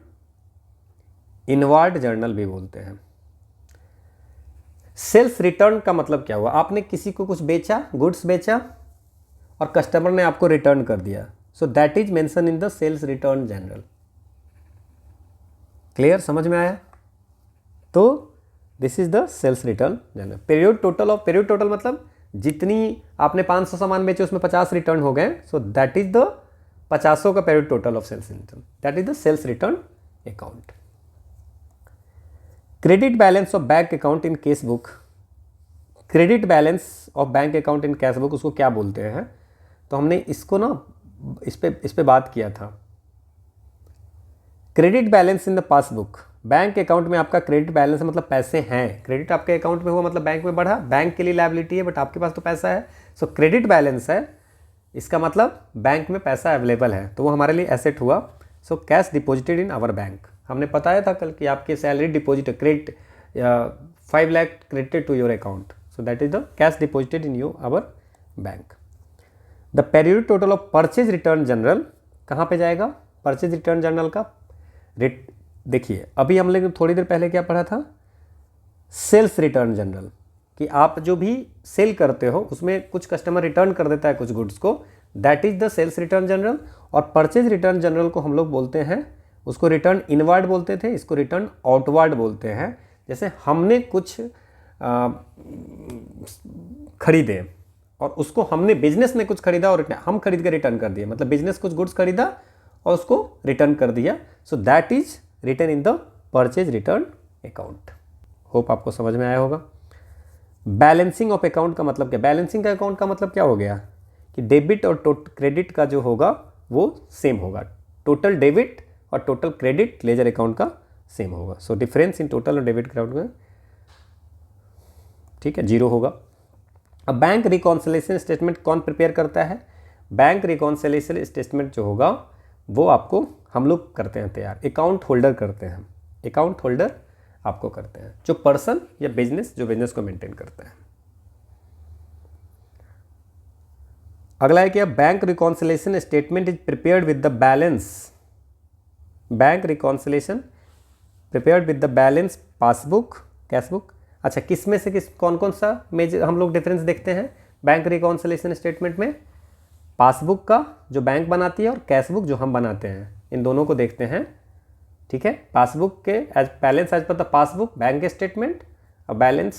Speaker 1: इनवार्ड जर्नल भी बोलते हैं। सेल्स रिटर्न का मतलब क्या हुआ? आपने किसी को कुछ बेचा, गुड्स बेचा और कस्टमर ने आपको रिटर्न कर दिया, so that is mention in the sales return journal. Clear? समझ में आया? तो this is the sales return journal. Period total of, period total मतलब जितनी आपने 500 सामान बेचे उसमें 50 रिटर्न हो गए, सो दैट इज द 50 का period total of sales return, that is the sales return account. Credit balance of bank account in cash book, credit balance of bank account in cash book उसको क्या बोलते हैं? तो हमने इसको ना इस पे बात किया था। Credit balance in the passbook, bank account में आपका क्रेडिट बैलेंस मतलब पैसे हैं, क्रेडिट आपके अकाउंट में हुआ मतलब बैंक में बढ़ा, बैंक के लिए लायबिलिटी है बट आपके पास तो पैसा है, सो क्रेडिट बैलेंस है, इसका मतलब बैंक में पैसा अवेलेबल है, तो वो हमारे लिए एसेट हुआ। So cash deposited in our bank, हमने बताया था कल कि आपकी salary deposit credit 5 lakh credited to your account, so that is the cash deposited in your our bank. The period total of purchase return journal कहाँ पे जाएगा? परचेज रिटर्न जनरल का रेट देखिए, अभी हम लोग थोड़ी देर पहले क्या पढ़ा था? सेल्स रिटर्न जनरल, कि आप जो भी सेल करते हो उसमें कुछ कस्टमर रिटर्न कर देता है कुछ गुड्स को, that is the sales return journal. और परचेज रिटर्न जनरल को हम लोग बोलते हैं, उसको रिटर्न इनवार्ड बोलते थे, इसको रिटर्न आउटवार्ड बोलते हैं। जैसे हमने कुछ खरीदे और उसको हमने, बिजनेस ने कुछ खरीदा और हम खरीद के रिटर्न कर दिए, मतलब बिजनेस कुछ गुड्स खरीदा और उसको रिटर्न कर दिया, so that is return in the purchase return account. Hope आपको समझ में आया होगा। बैलेंसिंग ऑफ अकाउंट का मतलब क्या? बैलेंसिंग का अकाउंट का मतलब क्या हो गया कि डेबिट और क्रेडिट का जो होगा वो सेम होगा, टोटल डेबिट और टोटल क्रेडिट लेजर अकाउंट का सेम होगा, सो डिफरेंस इन टोटल और डेबिट अकाउंट में, ठीक है, 0 होगा। अब बैंक रिकॉन्सिलेशन स्टेटमेंट कौन प्रिपेयर करता है? बैंक रिकॉन्सिलेशन स्टेटमेंट जो होगा वो आपको हम लोग करते हैं तैयार, अकाउंट होल्डर करते हैं, अकाउंट होल्डर आपको करते हैं, जो पर्सन या बिजनेस जो बिजनेस को मेंटेन करता है। अगला है कि bank reconciliation statement is prepared with the balance, bank reconciliation prepared with the balance passbook cash book. अच्छा, किस में से किस, कौन कौन सा मेजर हम लोग डिफरेंस देखते हैं बैंक रिकॉन्सिलेशन स्टेटमेंट में? पासबुक का जो बैंक बनाती है और कैश बुक जो हम बनाते हैं, इन दोनों को देखते हैं। ठीक है, पासबुक के as balance as per the passbook bank statement और बैलेंस,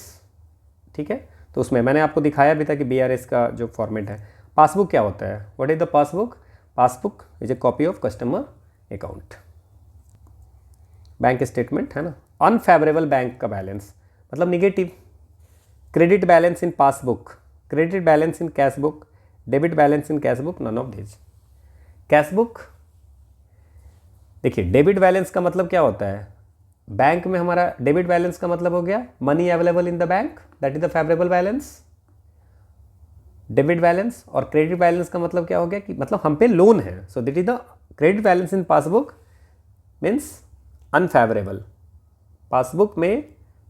Speaker 1: ठीक है, तो उसमें मैंने आपको दिखाया भी था कि BRS का जो फॉर्मेट है। पासबुक क्या होता है? What is the passbook? Passbook is a copy of customer account. Bank statement है ना, अनफेवरेबल बैंक का बैलेंस मतलब negative. Credit balance in passbook, credit balance in cash book, debit balance in cash book, none of this. Cash book देखिए, debit balance का मतलब क्या होता है? बैंक में हमारा डेबिट बैलेंस का मतलब हो गया money available in the bank, that is the favourable balance, debit balance. और क्रेडिट बैलेंस का मतलब क्या हो गया कि मतलब हम पे लोन है, so that is the credit balance in passbook means unfavourable, passbook में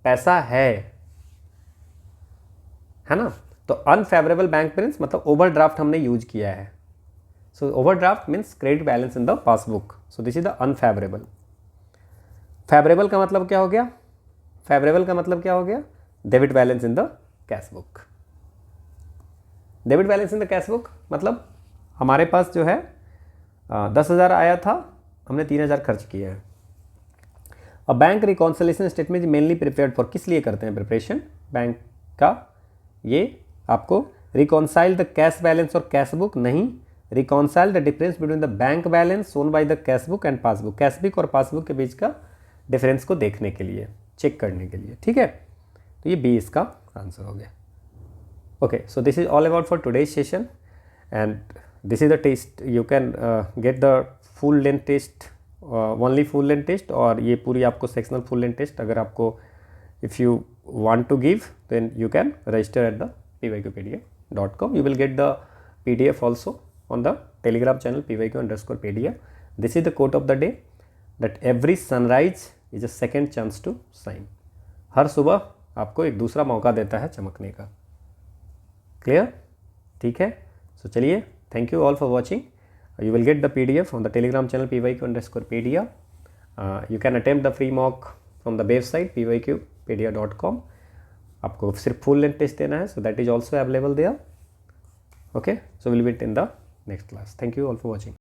Speaker 1: पैसा है है ना। तो अनफेवरेबल बैंक बैलेंस मतलब ओवरड्राफ्ट हमने यूज किया है। सो overdraft means credit balance in the passbook, so this is the unfavourable. Favourable का मतलब क्या हो गया? फेवरेबल का मतलब क्या हो गया? Debit balance in the cash book. Debit balance in the cash book मतलब हमारे पास जो है 10,000 आया था, हमने 3,000 खर्च किया है। अब bank reconciliation statement mainly prepared for, किस लिए करते हैं प्रिपरेशन बैंक का? ये आपको रिकॉन्साइल द कैश बैलेंस और कैश बुक नहीं, reconcile the difference between the bank balance shown by the cash book and passbook, cash book और पासबुक के बीच का डिफरेंस को देखने के लिए, चेक करने के लिए, ठीक है। तो ये बी इसका आंसर हो गया। Okay, so this is all about for today's session and this is the test. You can get the full length test, only full length test, और ये पूरी आपको सेक्शनल फुल लेंथ टेस्ट अगर आपको if you want to give then you can register at the pyqpedia.com. You will get the PDF also on the Telegram channel pyq_pedia. This is the quote of the day, that every sunrise is a second chance to shine. हर सुबह आपको एक दूसरा मौका देता है चमकने का। Clear? ठीक है। सो चलिए, thank you all for watching. You will get the PDF on the Telegram channel pyq_pedia. You can attempt the free mock from the website pyqpedia.com. आपको सिर्फ फुल लेंथ टेस्ट देना है, so that is also available there. Okay, so will meet in the next class. Thank you all for watching.